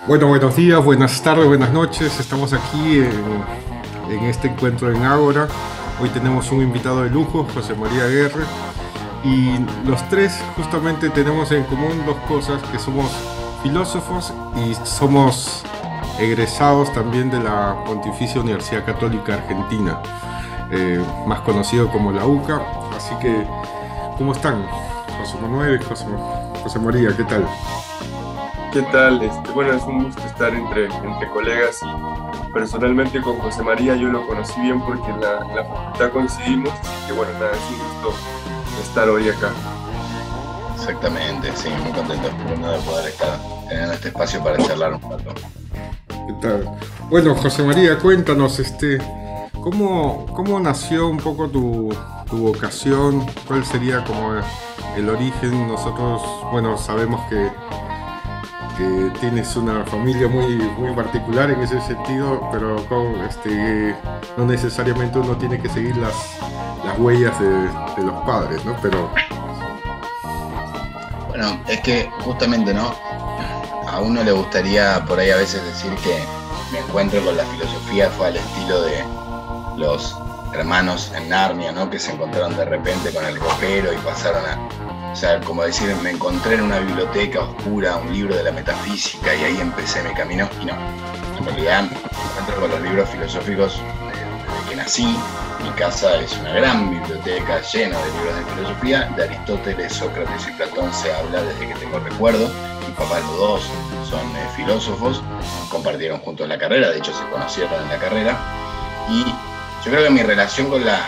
Bueno, buenos días, buenas tardes, buenas noches. Estamos aquí en este encuentro en Ágora. Hoy tenemos un invitado de lujo, José María Aguirre, y los tres justamente tenemos en común dos cosas, que somos filósofos y somos egresados también de la Pontificia Universidad Católica Argentina, más conocido como la UCA. Así que, ¿cómo están? José Manuel, José María, ¿qué tal? ¿Qué tal? Bueno, es un gusto estar entre colegas y personalmente con José María yo lo conocí bien porque en la facultad coincidimos, así que bueno, nada, es un gusto estar hoy acá. Exactamente, sí, muy contento de poder estar en este espacio para charlar un rato. ¿Qué tal? Bueno, José María, cuéntanos, ¿cómo nació un poco tu vocación? ¿Cuál sería como el origen? Nosotros, bueno, sabemos que tienes una familia muy particular en ese sentido, pero no necesariamente uno tiene que seguir las huellas de los padres, ¿no? Pero bueno, es que justamente, ¿no? A uno le gustaría por ahí a veces decir que mi encuentro con la filosofía fue al estilo de los hermanos en Narnia, ¿no? Que se encontraron de repente con el ropero y pasaron o sea, como decir, me encontré en una biblioteca oscura un libro de la metafísica y ahí empecé mi camino. Y no, en realidad me encuentro con los libros filosóficos desde que nací. Mi casa es una gran biblioteca llena de libros de filosofía. De Aristóteles, Sócrates y Platón se habla desde que tengo recuerdo. Mi papá, los dos son filósofos, compartieron juntos la carrera, de hecho se conocieron en la carrera. Y yo creo que mi relación con la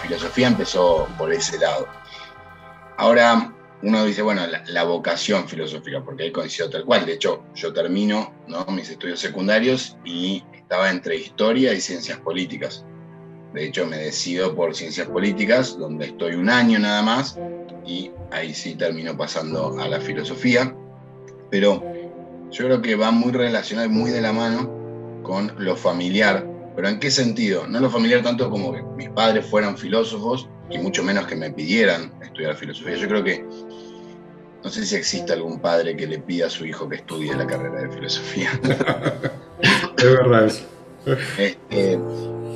filosofía empezó por ese lado. Ahora uno dice, bueno, la vocación filosófica, porque ahí coincido tal cual. De hecho, yo termino, ¿no?, mis estudios secundarios y estaba entre historia y ciencias políticas. De hecho, me decido por ciencias políticas, donde estoy un año nada más, y ahí sí termino pasando a la filosofía. Pero yo creo que va muy relacionado y muy de la mano con lo familiar. ¿Pero en qué sentido? No lo familiar tanto como que mis padres fueran filósofos, y mucho menos que me pidieran estudiar filosofía. Yo creo que, no sé si existe algún padre que le pida a su hijo que estudie la carrera de filosofía. es verdad eso.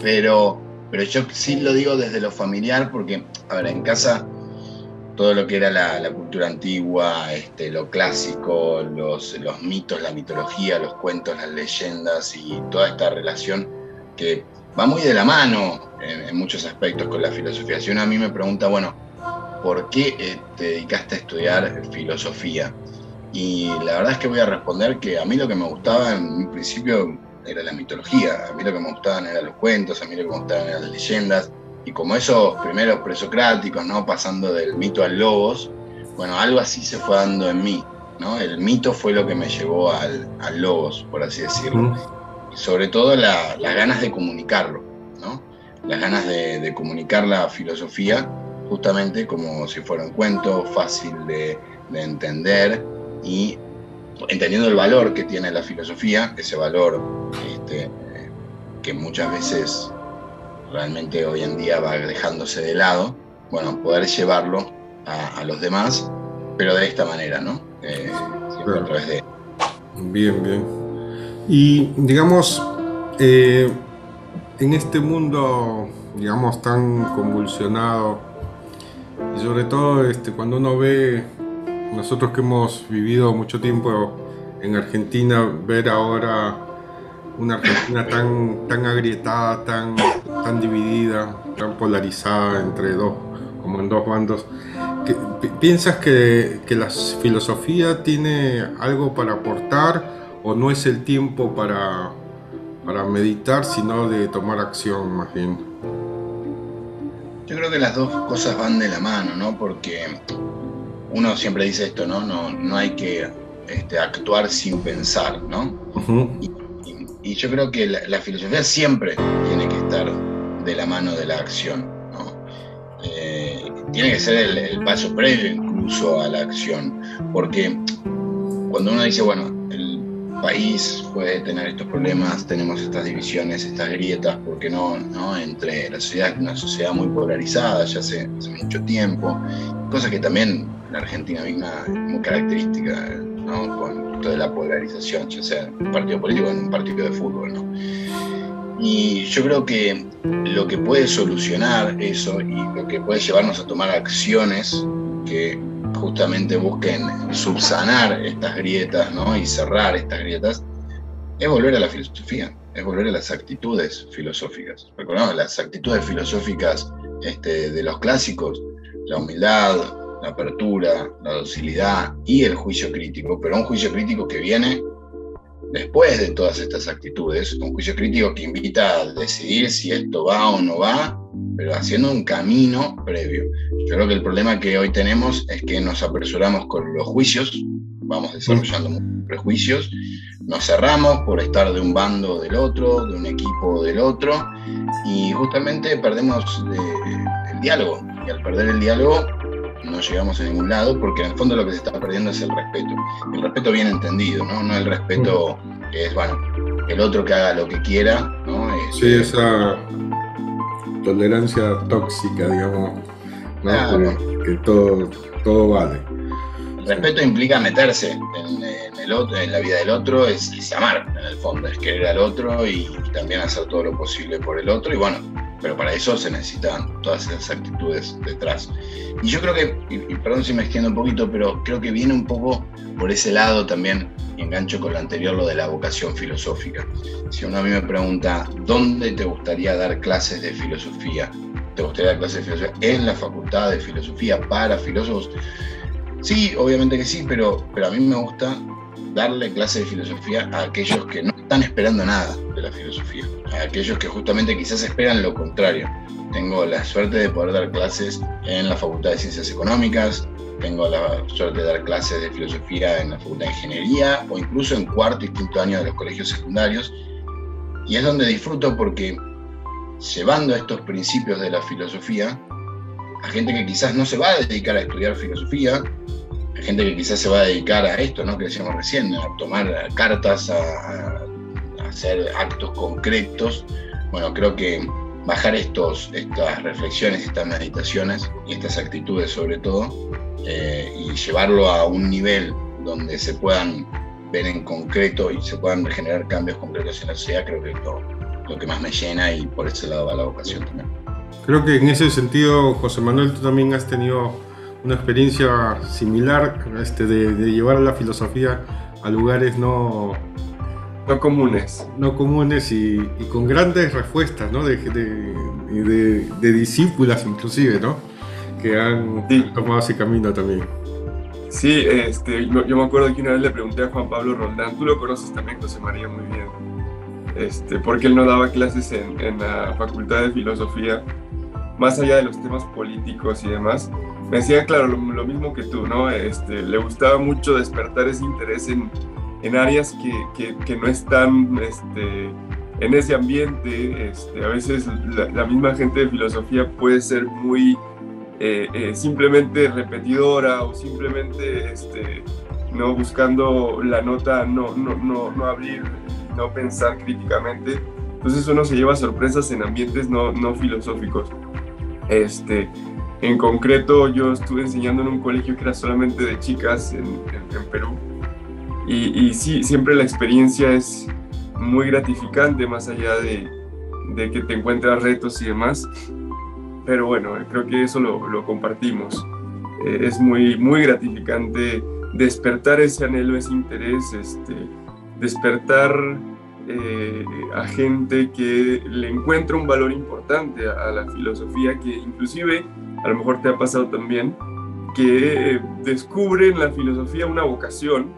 Pero yo sí lo digo desde lo familiar porque, a ver, en casa todo lo que era la cultura antigua, lo clásico, los mitos, la mitología, los cuentos, las leyendas y toda esta relación que va muy de la mano en muchos aspectos con la filosofía. Si uno a mí me pregunta, bueno, ¿por qué te dedicaste a estudiar filosofía? Y la verdad es que voy a responder que a mí lo que me gustaba en un principio era la mitología, a mí lo que me gustaban eran los cuentos, a mí lo que me gustaban eran las leyendas, y como esos primeros presocráticos, ¿no?, pasando del mito al logos, bueno, algo así se fue dando en mí, ¿no? El mito fue lo que me llevó al logos, por así decirlo. Y sobre todo las ganas de comunicarlo, ¿no? Las ganas de comunicar la filosofía justamente como si fuera un cuento fácil de entender, y entendiendo el valor que tiene la filosofía, ese valor que muchas veces realmente hoy en día va dejándose de lado, bueno, poder llevarlo a los demás, pero de esta manera, ¿no? Siempre a través de... Bien. Y digamos, en este mundo, digamos, tan convulsionado, y sobre todo cuando uno ve, nosotros que hemos vivido mucho tiempo en Argentina, ver ahora una Argentina tan agrietada, tan dividida, tan polarizada como en dos bandos. ¿Piensas que la filosofía tiene algo para aportar o no es el tiempo para meditar, sino de tomar acción más bien? Yo creo que las dos cosas van de la mano, ¿no? Porque uno siempre dice esto, ¿no? No hay que actuar sin pensar, ¿no? Uh-huh. Y yo creo que la filosofía siempre tiene que estar de la mano de la acción, ¿no? Tiene que ser el paso previo incluso a la acción, porque cuando uno dice, bueno, el país puede tener estos problemas, tenemos estas divisiones, estas grietas, ¿por qué no entre la sociedad, una sociedad muy polarizada ya hace mucho tiempo, cosas que también la Argentina misma es muy característica, ¿no? Con toda la polarización, ya sea en un partido político o en un partido de fútbol, ¿no? Y yo creo que lo que puede solucionar eso y lo que puede llevarnos a tomar acciones que justamente busquen subsanar estas grietas, ¿no? Y cerrar estas grietas, es volver a la filosofía, es volver a las actitudes filosóficas. Recordamos las actitudes filosóficas de los clásicos: la humildad, la apertura, la docilidad y el juicio crítico, pero un juicio crítico que viene después de todas estas actitudes, un juicio crítico que invita a decidir si esto va o no va, pero haciendo un camino previo. Yo creo que el problema que hoy tenemos es que nos apresuramos con los juicios, vamos desarrollando muchos prejuicios, nos cerramos por estar de un bando o del otro, de un equipo o del otro, y justamente perdemos el diálogo, y al perder el diálogo no llegamos a ningún lado, porque en el fondo lo que se está perdiendo es el respeto. El respeto bien entendido, ¿no? No el respeto que es, bueno, el otro que haga lo que quiera, ¿no? Sí, esa tolerancia tóxica, digamos, ¿no? Claro. Que todo vale. El respeto implica meterse en el otro, en la vida del otro, es amar, en el fondo, es querer al otro y también hacer todo lo posible por el otro, y bueno, pero para eso se necesitan todas esas actitudes detrás. Y yo creo que, y perdón si me extiendo un poquito, pero creo que viene un poco por ese lado también, y engancho con lo anterior, lo de la vocación filosófica. Si uno a mí me pregunta, ¿dónde te gustaría dar clases de filosofía? ¿Te gustaría dar clases de filosofía en la facultad de filosofía para filósofos? Sí, obviamente que sí, pero a mí me gusta darle clases de filosofía a aquellos que no están esperando nada de la filosofía, a aquellos que justamente quizás esperan lo contrario. Tengo la suerte de poder dar clases en la Facultad de Ciencias Económicas, tengo la suerte de dar clases de filosofía en la Facultad de Ingeniería o incluso en cuarto y quinto año de los colegios secundarios, y es donde disfruto porque llevando estos principios de la filosofía a gente que quizás no se va a dedicar a estudiar filosofía, a gente que quizás se va a dedicar a esto, ¿no? Que decíamos recién, a tomar cartas, a hacer actos concretos. Bueno, creo que bajar estas reflexiones, estas meditaciones y estas actitudes sobre todo, y llevarlo a un nivel donde se puedan ver en concreto y se puedan generar cambios concretos en la sociedad, creo que es lo que más me llena, y por ese lado va la vocación también. Creo que en ese sentido, José Manuel, tú también has tenido una experiencia similar, de llevar a la filosofía a lugares no comunes y con grandes respuestas, ¿no? de discípulas inclusive, ¿no? Que han tomado ese camino también. Sí, yo me acuerdo que una vez le pregunté a Juan Pablo Roldán, tú lo conoces también, José María, muy bien, porque él no daba clases en la Facultad de Filosofía, más allá de los temas políticos y demás. Me decía, claro, lo mismo que tú, ¿no? Le gustaba mucho despertar ese interés en áreas que no están en ese ambiente. A veces la misma gente de filosofía puede ser muy simplemente repetidora, o simplemente no buscando la nota, no abrir, no pensar críticamente. Entonces uno se lleva sorpresas en ambientes no filosóficos. En concreto, yo estuve enseñando en un colegio que era solamente de chicas en Perú, y sí, siempre la experiencia es muy gratificante, más allá de que te encuentras retos y demás. Pero bueno, creo que eso lo compartimos. Es muy, muy gratificante despertar ese anhelo, ese interés, despertar a gente que le encuentra un valor importante a la filosofía, que inclusive, a lo mejor te ha pasado también, que descubre en la filosofía una vocación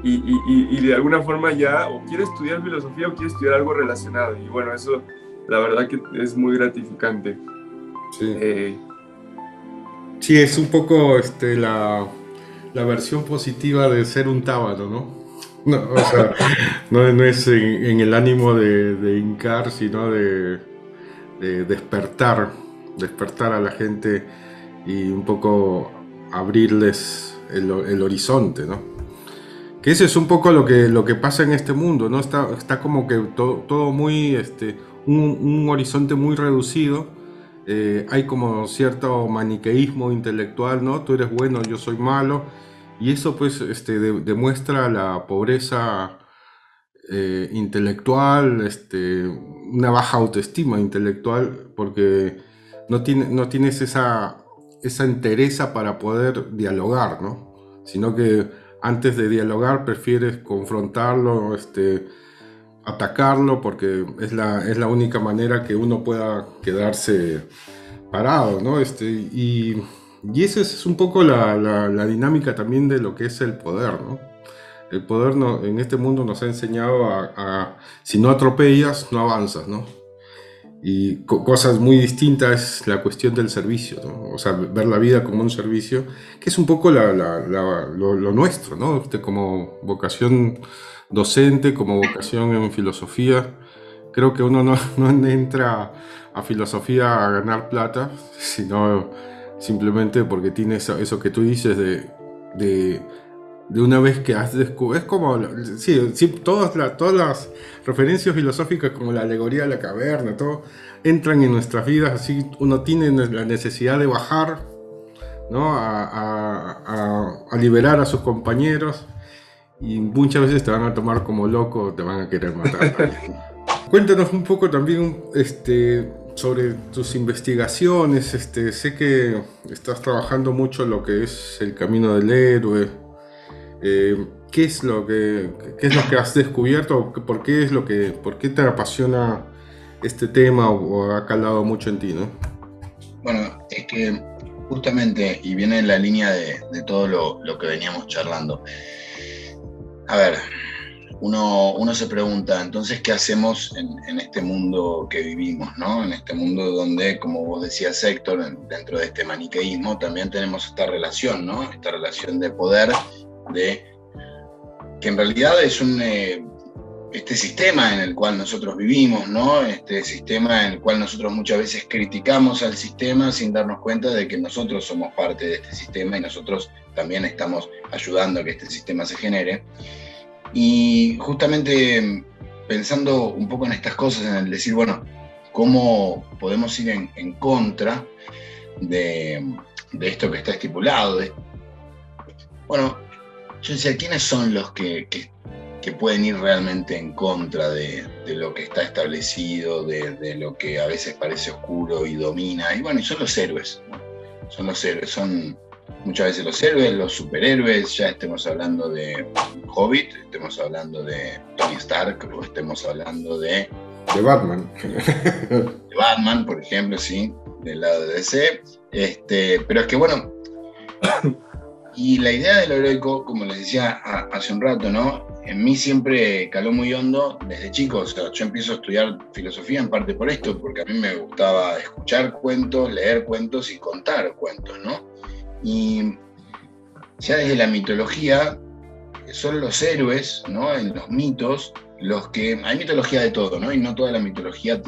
y de alguna forma ya o quiere estudiar filosofía o quiere estudiar algo relacionado. Y bueno, eso la verdad que es muy gratificante. Sí, sí, es un poco la versión positiva de ser un tábano, ¿no? No, o sea, no es en el ánimo de hincar, sino de despertar a la gente y un poco abrirles el horizonte, ¿no? Que ese es un poco lo que pasa en este mundo, ¿no? Está como que todo muy, un horizonte muy reducido, hay como cierto maniqueísmo intelectual, ¿no? Tú eres bueno, yo soy malo, y eso pues demuestra la pobreza intelectual, una baja autoestima intelectual, porque no tienes esa entereza para poder dialogar, ¿no? Sino que antes de dialogar prefieres confrontarlo, atacarlo, porque es la única manera que uno pueda quedarse parado, ¿no? Y esa es un poco la dinámica también de lo que es el poder, ¿no? El poder en este mundo nos ha enseñado si no atropellas, no avanzas, ¿no? Y cosas muy distintas es la cuestión del servicio, ¿no? O sea, ver la vida como un servicio, que es un poco lo nuestro, ¿no? Como vocación docente, como vocación en filosofía. Creo que uno no entra a filosofía a ganar plata, sino simplemente porque tiene eso que tú dices de una vez que has descubierto. Es como, sí, todas las referencias filosóficas, como la alegoría de la caverna, todo, entran en nuestras vidas, así uno tiene la necesidad de bajar, ¿no? A liberar a sus compañeros, y muchas veces te van a tomar como loco, te van a querer matar. Cuéntanos un poco también sobre tus investigaciones. Sé que estás trabajando mucho en lo que es el camino del héroe. ¿Qué es lo que has descubierto? ¿Por qué te apasiona este tema o ha calado mucho en ti, ¿no? Bueno, es que justamente, y viene en la línea de todo lo que veníamos charlando. A ver, uno se pregunta, entonces, ¿qué hacemos en este mundo que vivimos, ¿no? En este mundo donde, como vos decías, Héctor, dentro de este maniqueísmo, también tenemos esta relación, ¿no? Esta relación de poder, que en realidad es este sistema en el cual nosotros vivimos, ¿no? Este sistema en el cual nosotros muchas veces criticamos al sistema sin darnos cuenta de que nosotros somos parte de este sistema y nosotros también estamos ayudando a que este sistema se genere. Y justamente pensando un poco en estas cosas, en el decir, bueno, ¿cómo podemos ir en contra de esto que está estipulado? Bueno, yo decía, ¿quiénes son los que pueden ir realmente en contra de lo que está establecido, de lo que a veces parece oscuro y domina? Y bueno, son los héroes, ¿no? Son los héroes, son muchas veces los héroes, los superhéroes, ya estemos hablando de Hobbit, estemos hablando de Tony Stark, o estemos hablando de Batman. De Batman, por ejemplo, sí, del lado de DC. Pero es que bueno, y la idea de lo heroico, como les decía hace un rato, ¿no? En mí siempre caló muy hondo desde chico. O sea, yo empiezo a estudiar filosofía en parte por esto, porque a mí me gustaba escuchar cuentos, leer cuentos y contar cuentos, ¿no? Y ya desde la mitología son los héroes, ¿no? En los mitos, los que... Hay mitología de todo, ¿no? Y no toda la mitología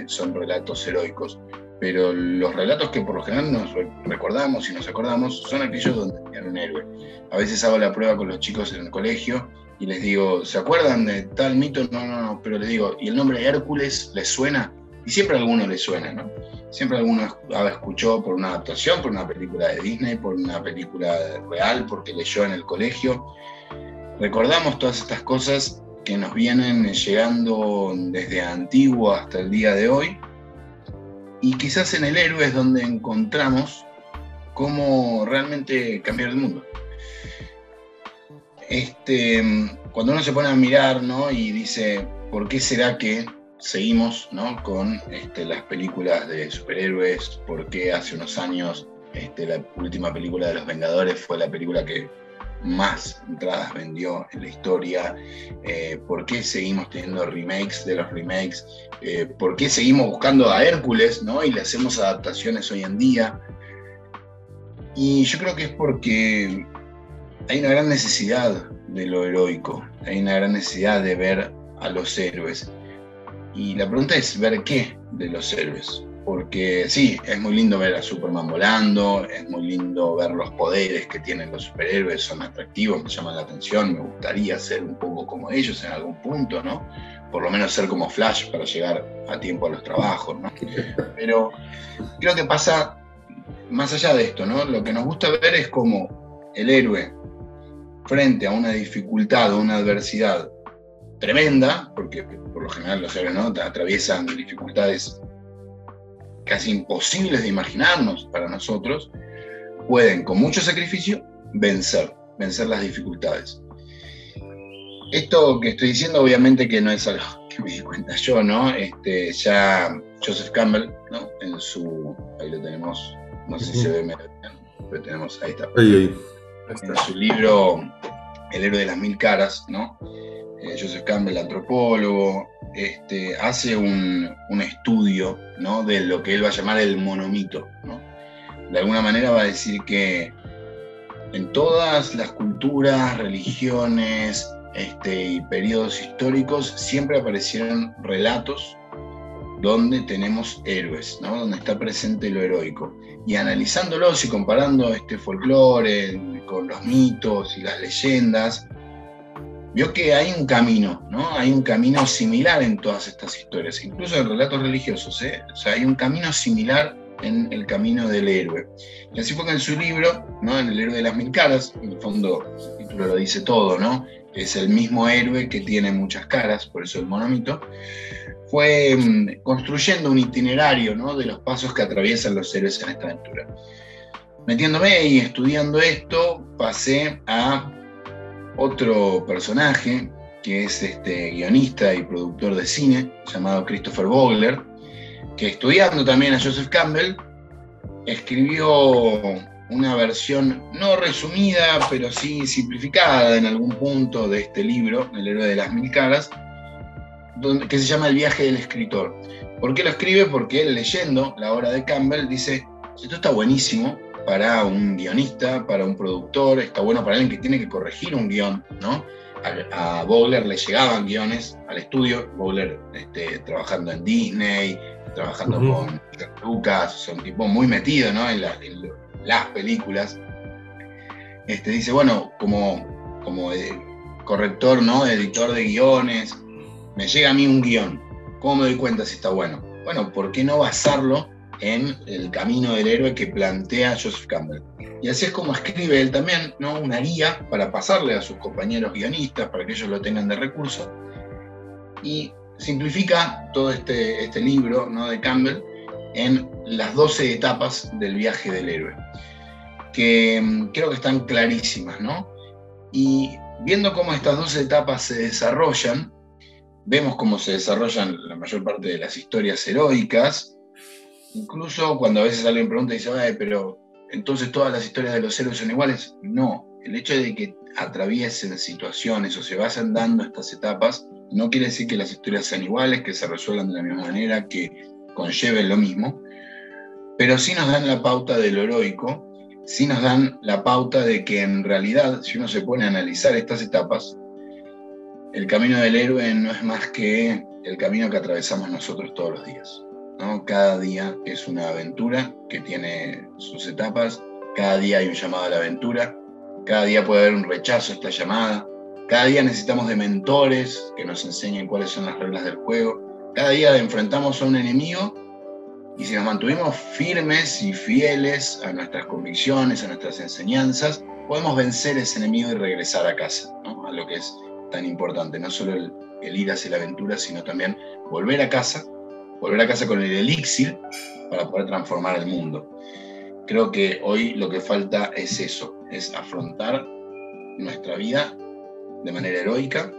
son relatos heroicos. Pero los relatos que por lo general nos recordamos y nos acordamos son aquellos donde hay un héroe. A veces hago la prueba con los chicos en el colegio y les digo, ¿se acuerdan de tal mito? No, pero les digo, ¿y el nombre Hércules les suena? Y siempre a alguno les suena, ¿no? Siempre alguno escuchó por una adaptación, por una película de Disney, por una película real, porque leyó en el colegio. Recordamos todas estas cosas que nos vienen llegando desde antiguo hasta el día de hoy. Y quizás en el héroe es donde encontramos cómo realmente cambiar el mundo. Cuando uno se pone a mirar, ¿no? Y dice, ¿por qué será que seguimos, ¿no? Con las películas de superhéroes? ¿Por qué hace unos años la última película de Los Vengadores fue la película que más entradas vendió en la historia? ¿Por qué seguimos teniendo remakes de los remakes? ¿Por qué seguimos buscando a Hércules, ¿no? Y le hacemos adaptaciones hoy en día? Y yo creo que es porque hay una gran necesidad de lo heroico, hay una gran necesidad de ver a los héroes. Y la pregunta es, ¿ver qué de los héroes? porque sí, es muy lindo ver a Superman volando, es muy lindo ver los poderes que tienen los superhéroes, son atractivos, me llaman la atención, me gustaría ser un poco como ellos en algún punto, ¿no? Por lo menos ser como Flash para llegar a tiempo a los trabajos, ¿no? Pero creo que pasa más allá de esto, ¿no? Lo que nos gusta ver es cómo el héroe, frente a una dificultad o una adversidad tremenda, porque por lo general los héroes, ¿no?, atraviesan dificultades casi imposibles de imaginarnos para nosotros, pueden con mucho sacrificio vencer las dificultades. Esto que estoy diciendo obviamente que no es algo que me di cuenta yo, ¿no? Ya Joseph Campbell, ¿no?, en su, ahí lo tenemos, no sé si se ve, pero tenemos, ahí está. Ahí. En su libro El héroe de las mil caras, ¿no? Joseph Campbell, antropólogo, hace un estudio, ¿no?, de lo que él va a llamar el monomito, ¿no? De alguna manera va a decir que en todas las culturas, religiones y periodos históricos siempre aparecieron relatos donde tenemos héroes, ¿no?, donde está presente lo heroico. Y analizándolos y comparando este folclore con los mitos y las leyendas, vio que hay un camino, ¿no? Hay un camino similar en todas estas historias, incluso en relatos religiosos, ¿eh? O sea, hay un camino similar en el camino del héroe. Y así fue que en su libro, ¿no?, en El héroe de las mil caras, en el fondo el título lo dice todo, ¿no? Es el mismo héroe que tiene muchas caras, por eso el monomito, fue construyendo un itinerario, ¿no?, de los pasos que atraviesan los héroes en esta aventura. Metiéndome y estudiando esto, pasé a otro personaje que es guionista y productor de cine, llamado Christopher Vogler, que estudiando también a Joseph Campbell, escribió una versión no resumida, pero sí simplificada en algún punto de este libro, El héroe de las mil caras, que se llama El viaje del escritor. ¿Por qué lo escribe? Porque él, leyendo la obra de Campbell, dice: esto está buenísimo para un guionista, para un productor, está bueno para alguien que tiene que corregir un guión, ¿no? A Vogler le llegaban guiones al estudio, Vogler trabajando en Disney, trabajando con Lucas, o sea, un tipo muy metido, ¿no?, en las películas. Dice, bueno, como corrector, ¿no?, editor de guiones, me llega a mí un guión, ¿cómo me doy cuenta si está bueno? Bueno, ¿por qué no basarlo en el camino del héroe que plantea Joseph Campbell? Y así es como escribe él también, ¿no?, una guía para pasarle a sus compañeros guionistas, para que ellos lo tengan de recurso, y simplifica todo este libro, ¿no?, de Campbell en las 12 etapas del viaje del héroe, que creo que están clarísimas, ¿no? Y viendo cómo estas 12 etapas se desarrollan, vemos cómo se desarrollan la mayor parte de las historias heroicas, incluso cuando a veces alguien pregunta y dice, pero entonces todas las historias de los héroes son iguales. No, el hecho de que atraviesen situaciones o se vayan dando estas etapas no quiere decir que las historias sean iguales, que se resuelvan de la misma manera, que conlleven lo mismo, pero sí nos dan la pauta de lo heroico, sí nos dan la pauta de que en realidad, si uno se pone a analizar estas etapas, el camino del héroe no es más que el camino que atravesamos nosotros todos los días, ¿no? Cada día es una aventura que tiene sus etapas, cada día hay un llamado a la aventura, cada día puede haber un rechazo a esta llamada, cada día necesitamos de mentores que nos enseñen cuáles son las reglas del juego, cada día enfrentamos a un enemigo y si nos mantuvimos firmes y fieles a nuestras convicciones, a nuestras enseñanzas, podemos vencer ese enemigo y regresar a casa, ¿no?, a lo que es tan importante, no solo el ir hacia la aventura, sino también volver a casa con el elixir para poder transformar el mundo. Creo que hoy lo que falta es eso, es afrontar nuestra vida de manera heroica,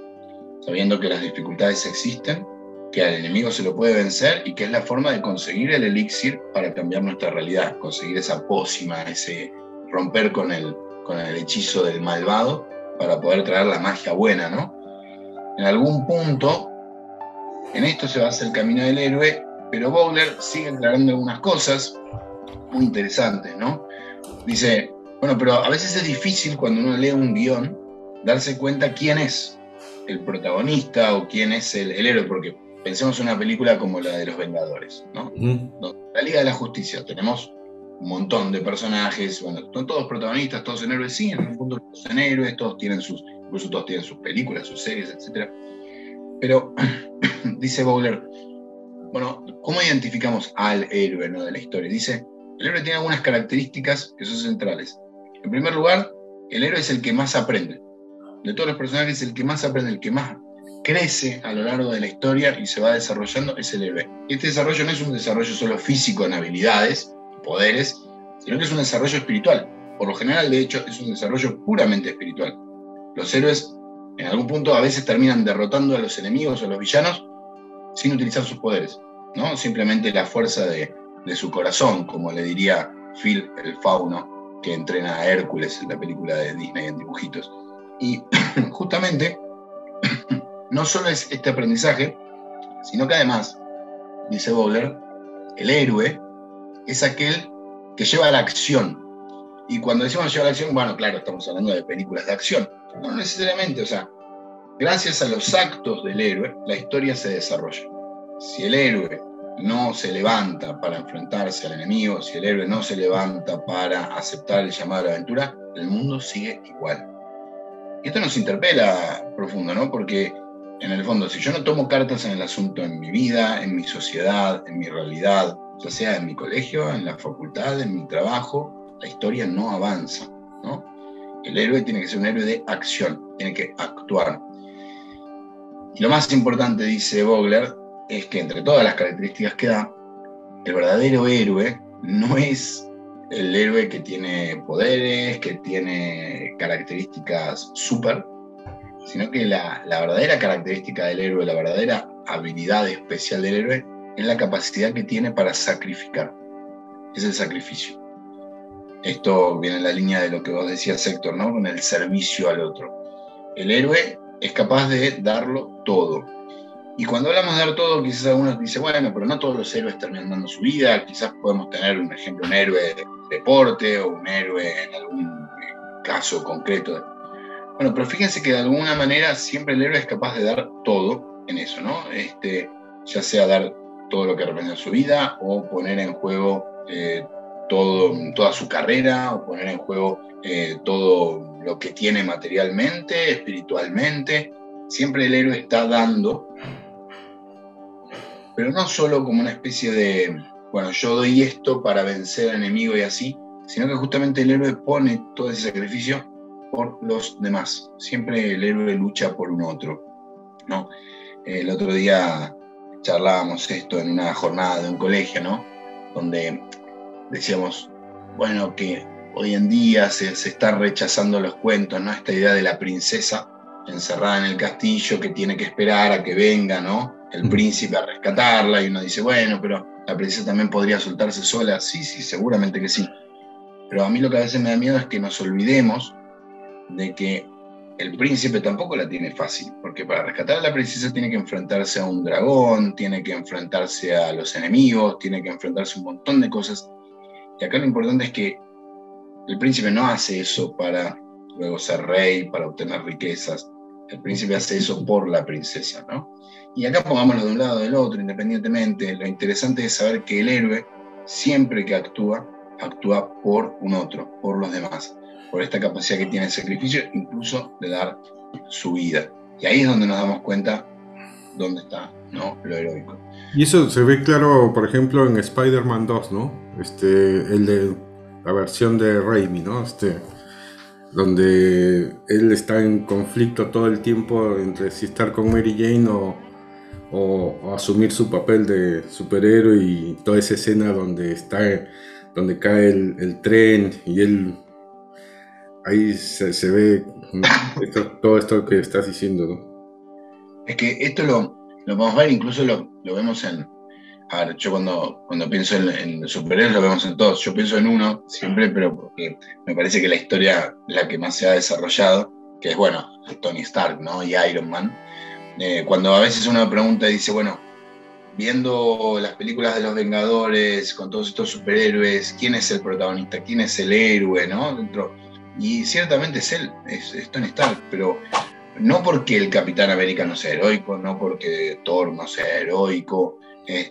sabiendo que las dificultades existen, que al enemigo se lo puede vencer y que es la forma de conseguir el elixir para cambiar nuestra realidad, conseguir esa pócima, ese romper con el hechizo del malvado para poder traer la magia buena, ¿no? En algún punto, en esto se basa el camino del héroe, pero Vogler sigue aclarando algunas cosas muy interesantes, ¿no? Dice, bueno, pero a veces es difícil cuando uno lee un guión darse cuenta quién es el protagonista o quién es el héroe, porque pensemos en una película como la de Los Vengadores, ¿no? La Liga de la Justicia, tenemos un montón de personajes, bueno, son todos protagonistas, todos en héroes, sí, en el fondo todos en héroes, incluso todos tienen sus películas, sus series, etc. Pero, dice Vogler, bueno, ¿cómo identificamos al héroe, ¿no?, de la historia? Dice, el héroe tiene algunas características que son centrales. En primer lugar, el héroe es el que más aprende. De todos los personajes, el que más aprende, el que más crece a lo largo de la historia y se va desarrollando, es el héroe. Este desarrollo no es un desarrollo solo físico en habilidades, poderes, sino que es un desarrollo espiritual. Por lo general, de hecho, es un desarrollo puramente espiritual. Los héroes, en algún punto, a veces terminan derrotando a los enemigos o a los villanos sin utilizar sus poderes, ¿no? Simplemente la fuerza de su corazón, como le diría Phil el fauno, que entrena a Hércules en la película de Disney en dibujitos. Y justamente, no solo es este aprendizaje, sino que además, dice Vogler, el héroe es aquel que lleva a la acción. Y cuando decimos llevar a la acción, bueno, claro, estamos hablando de películas de acción. No necesariamente, o sea, gracias a los actos del héroe, la historia se desarrolla. Si el héroe no se levanta para enfrentarse al enemigo, si el héroe no se levanta para aceptar el llamado a la aventura, el mundo sigue igual. Y esto nos interpela profundo, ¿no? Porque, en el fondo, si yo no tomo cartas en el asunto en mi vida, en mi sociedad, en mi realidad, ya sea en mi colegio, en la facultad, en mi trabajo, la historia no avanza, ¿no? El héroe tiene que ser un héroe de acción, tiene que actuar. Y lo más importante, dice Vogler, es que entre todas las características que da, el verdadero héroe no es el héroe que tiene poderes, que tiene características súper, sino que la verdadera característica del héroe, la verdadera habilidad especial del héroe, es la capacidad que tiene para sacrificar. Es el sacrificio. Esto viene en la línea de lo que vos decías, Héctor, ¿no? Con el servicio al otro. El héroe es capaz de darlo todo. Y cuando hablamos de dar todo, quizás algunos dicen, bueno, pero no todos los héroes terminan dando su vida, quizás podemos tener un ejemplo, un héroe de deporte o un héroe en algún caso concreto. Bueno, pero fíjense que de alguna manera siempre el héroe es capaz de dar todo en eso, ¿no? Ya sea dar todo lo que representa su vida o poner en juego toda su carrera o poner en juego todo lo que tiene materialmente, espiritualmente. Siempre el héroe está dando, pero no solo como una especie de, bueno, yo doy esto para vencer al enemigo y así, sino que justamente el héroe pone todo ese sacrificio por los demás. Siempre el héroe lucha por un otro, ¿no? El otro día charlábamos esto en una jornada de un colegio, ¿no? Donde decíamos, bueno, que hoy en día se está rechazando los cuentos, ¿no? Esta idea de la princesa encerrada en el castillo que tiene que esperar a que venga, ¿no?, el príncipe a rescatarla, y uno dice, bueno, pero la princesa también podría soltarse sola. Sí, seguramente que sí. Pero a mí lo que a veces me da miedo es que nos olvidemos de que el príncipe tampoco la tiene fácil, porque para rescatar a la princesa tiene que enfrentarse a un dragón, tiene que enfrentarse a los enemigos, tiene que enfrentarse a un montón de cosas. Y acá lo importante es que el príncipe no hace eso para luego ser rey, para obtener riquezas. El príncipe hace eso por la princesa, ¿no? Y acá pongámoslo de un lado o del otro, independientemente. Lo interesante es saber que el héroe, siempre que actúa por un otro, por los demás, por esta capacidad que tiene el sacrificio, incluso de dar su vida. Y ahí es donde nos damos cuenta dónde está, ¿no?, lo heroico. Y eso se ve claro, por ejemplo, en Spider-Man 2, ¿no? El de la versión de Raimi, ¿no? Donde él está en conflicto todo el tiempo entre si estar con Mary Jane o asumir su papel de superhéroe, y toda esa escena donde cae el tren y él ahí se ve todo esto que estás diciendo, ¿no? Es que esto lo podemos ver, incluso lo vemos en... A ver, yo cuando pienso en superhéroes lo vemos en todos. Yo pienso en uno siempre, pero porque me parece que la historia la que más se ha desarrollado, que es, bueno, Tony Stark, ¿no?, y Iron Man. Cuando a veces uno pregunta y dice, bueno, viendo las películas de los Vengadores, con todos estos superhéroes, ¿quién es el protagonista? ¿Quién es el héroe, no? Y ciertamente es él, es Tony Stark, pero no porque el Capitán América no sea heroico, no porque Thor no sea heroico,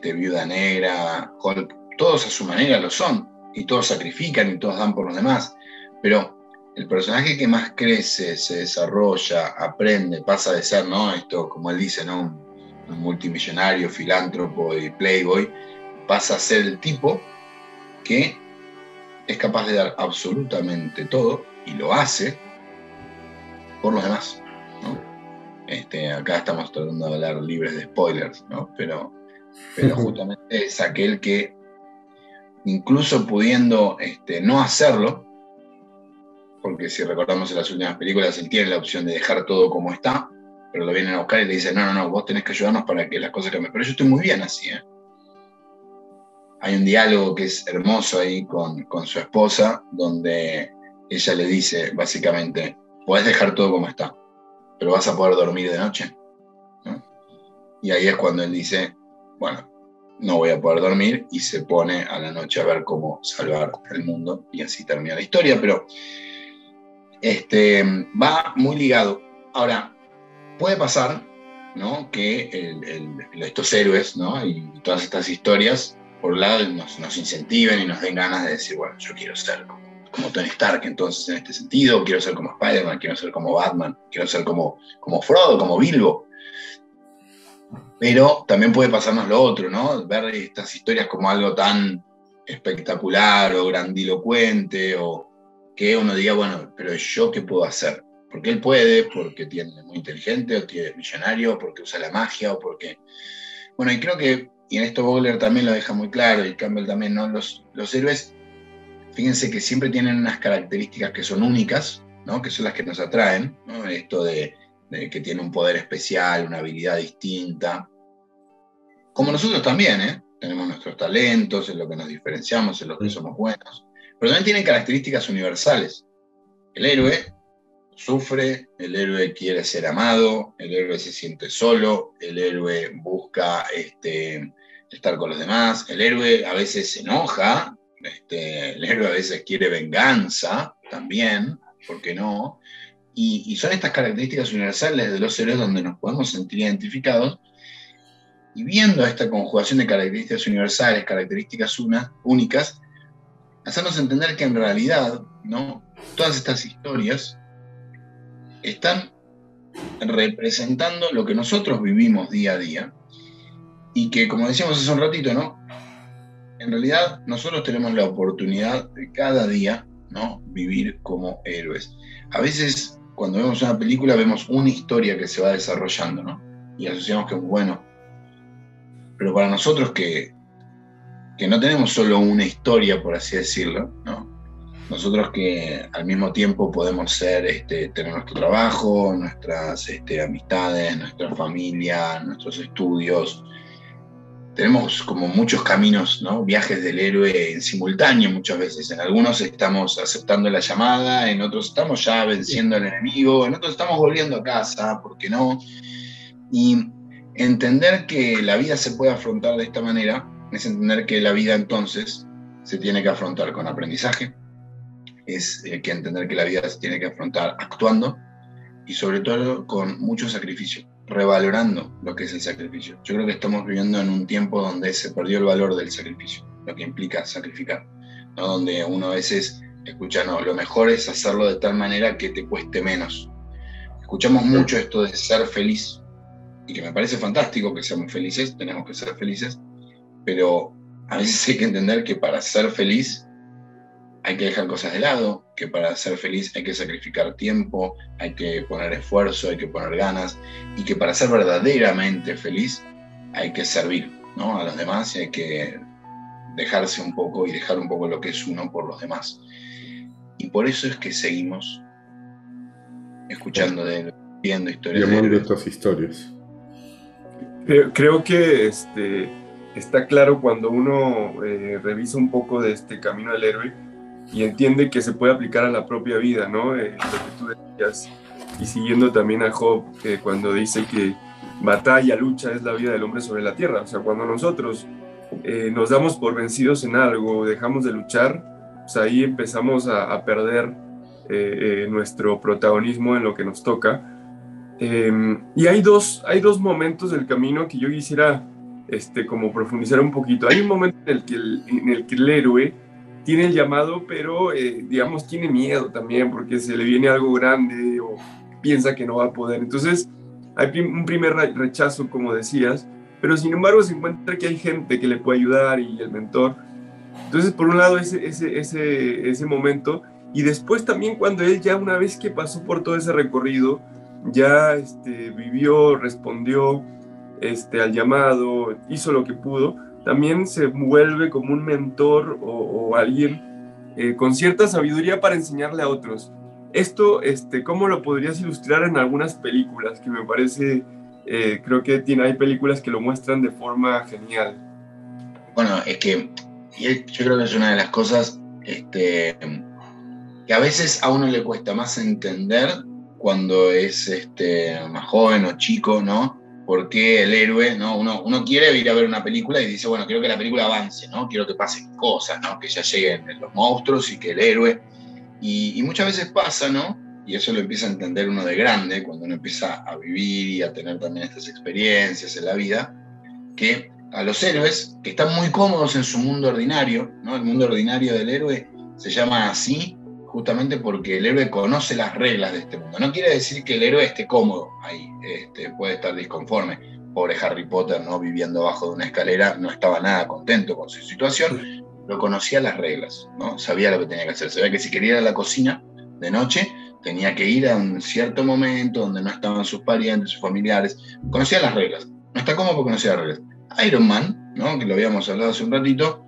Viuda Negra, Hulk, todos a su manera lo son, y todos sacrifican y todos dan por los demás, pero el personaje que más crece, se desarrolla, aprende, pasa de ser, ¿no? Esto, como él dice, ¿no? Un multimillonario, filántropo y playboy, pasa a ser el tipo que es capaz de dar absolutamente todo, y lo hace por los demás, ¿no? Acá estamos tratando de hablar libres de spoilers, ¿no? Pero justamente es aquel que, incluso pudiendo no hacerlo, porque si recordamos en las últimas películas, él tiene la opción de dejar todo como está, pero lo vienen a buscar y le dicen, no, vos tenés que ayudarnos para que las cosas cambien. Pero yo estoy muy bien así, ¿eh? Hay un diálogo que es hermoso ahí con su esposa, donde ella le dice, básicamente, podés dejar todo como está, pero vas a poder dormir de noche, ¿no? Y ahí es cuando él dice, bueno, no voy a poder dormir, y se pone a la noche a ver cómo salvar el mundo, y así termina la historia, pero va muy ligado. Ahora, puede pasar, ¿no? Que estos héroes, ¿no? Y todas estas historias, por un lado, nos incentiven y nos den ganas de decir, bueno, yo quiero ser como Tony Stark, entonces, en este sentido, quiero ser como Spider-Man, quiero ser como Batman, quiero ser como Frodo, como Bilbo. Pero también puede pasarnos lo otro, ¿no? Ver estas historias como algo tan espectacular o grandilocuente, o que uno diga, bueno, pero ¿yo qué puedo hacer? Porque él puede, porque tiene muy inteligente, o tiene millonario, porque usa la magia, o porque... Bueno, y creo que, y en esto Vogler también lo deja muy claro, y Campbell también, ¿no? Los héroes, fíjense que siempre tienen unas características que son únicas, ¿no? Que son las que nos atraen, ¿no? Esto de que tiene un poder especial, una habilidad distinta. Como nosotros también, ¿eh? Tenemos nuestros talentos, en lo que nos diferenciamos, en lo que somos buenos. Pero también tienen características universales. El héroe sufre, el héroe quiere ser amado, el héroe se siente solo, el héroe busca estar con los demás, el héroe a veces se enoja, el héroe a veces quiere venganza también, ¿por qué no? Y son estas características universales de los héroes donde nos podemos sentir identificados, y viendo esta conjugación de características universales, características únicas, hacernos entender que en realidad, ¿no? Todas estas historias están representando lo que nosotros vivimos día a día, y que, como decíamos hace un ratito, ¿no? En realidad nosotros tenemos la oportunidad de cada día, ¿no? Vivir como héroes. A veces, cuando vemos una película, vemos una historia que se va desarrollando, ¿no? Y asociamos que es bueno. Pero para nosotros que no tenemos solo una historia, por así decirlo, ¿no? Nosotros que al mismo tiempo podemos ser, tener nuestro trabajo, nuestras amistades, nuestra familia, nuestros estudios. Tenemos como muchos caminos, ¿no? Viajes del héroe en simultáneo muchas veces. En algunos estamos aceptando la llamada, en otros estamos ya venciendo al enemigo, en otros estamos volviendo a casa, ¿por qué no? Y entender que la vida se puede afrontar de esta manera es entender que la vida entonces se tiene que afrontar con aprendizaje, es que entender que la vida se tiene que afrontar actuando, y sobre todo con mucho sacrificio, revalorando lo que es el sacrificio. Yo creo que estamos viviendo en un tiempo donde se perdió el valor del sacrificio, lo que implica sacrificar, ¿no? Donde uno a veces escucha, no, lo mejor es hacerlo de tal manera que te cueste menos. Escuchamos mucho esto de ser feliz, y que me parece fantástico que seamos felices, tenemos que ser felices, pero a veces hay que entender que para ser feliz hay que dejar cosas de lado, que para ser feliz hay que sacrificar tiempo, hay que poner esfuerzo, hay que poner ganas, y que para ser verdaderamente feliz hay que servir, ¿no? A los demás, y hay que dejarse un poco y dejar un poco lo que es uno por los demás. Y por eso es que seguimos escuchando de él, viendo historias y amando de estas historias. Creo que está claro cuando uno revisa un poco de este camino del héroe y entiende que se puede aplicar a la propia vida, ¿no? Lo que tú decías, y siguiendo también a Job, cuando dice que batalla, lucha es la vida del hombre sobre la tierra. O sea, cuando nosotros nos damos por vencidos en algo, dejamos de luchar, pues ahí empezamos a perder nuestro protagonismo en lo que nos toca. Y hay dos momentos del camino que yo quisiera como profundizar un poquito. Hay un momento en el que el héroe tiene el llamado, pero digamos tiene miedo también porque se le viene algo grande o piensa que no va a poder. Entonces hay un primer rechazo, como decías, pero sin embargo se encuentra que hay gente que le puede ayudar y el mentor. Entonces, por un lado, ese momento, y después también cuando él ya una vez que pasó por todo ese recorrido, ya vivió, respondió al llamado, hizo lo que pudo, también se vuelve como un mentor o alguien con cierta sabiduría para enseñarle a otros. Esto, ¿cómo lo podrías ilustrar en algunas películas? Que me parece, creo que hay películas que lo muestran de forma genial. Bueno, es que yo creo que es una de las cosas que a veces a uno le cuesta más entender cuando es más joven o chico, ¿no? Porque el héroe, ¿no? Uno quiere ir a ver una película y dice, bueno, quiero que la película avance, ¿no? Quiero que pasen cosas, ¿no? Que ya lleguen los monstruos y que el héroe... Y muchas veces pasa, ¿no? Y eso lo empieza a entender uno de grande, cuando uno empieza a vivir y a tener también estas experiencias en la vida, que a los héroes, que están muy cómodos en su mundo ordinario, ¿no? El mundo ordinario del héroe se llama así justamente porque el héroe conoce las reglas de este mundo. No quiere decir que el héroe esté cómodo ahí, puede estar disconforme. Pobre Harry Potter, ¿no? Viviendo abajo de una escalera, no estaba nada contento con su situación, pero conocía las reglas, ¿no? Sabía lo que tenía que hacer, sabía que si quería ir a la cocina de noche, tenía que ir a un cierto momento donde no estaban sus parientes, sus familiares, conocía las reglas. No está cómodo porque conocía las reglas. Iron Man, ¿no? Que lo habíamos hablado hace un ratito,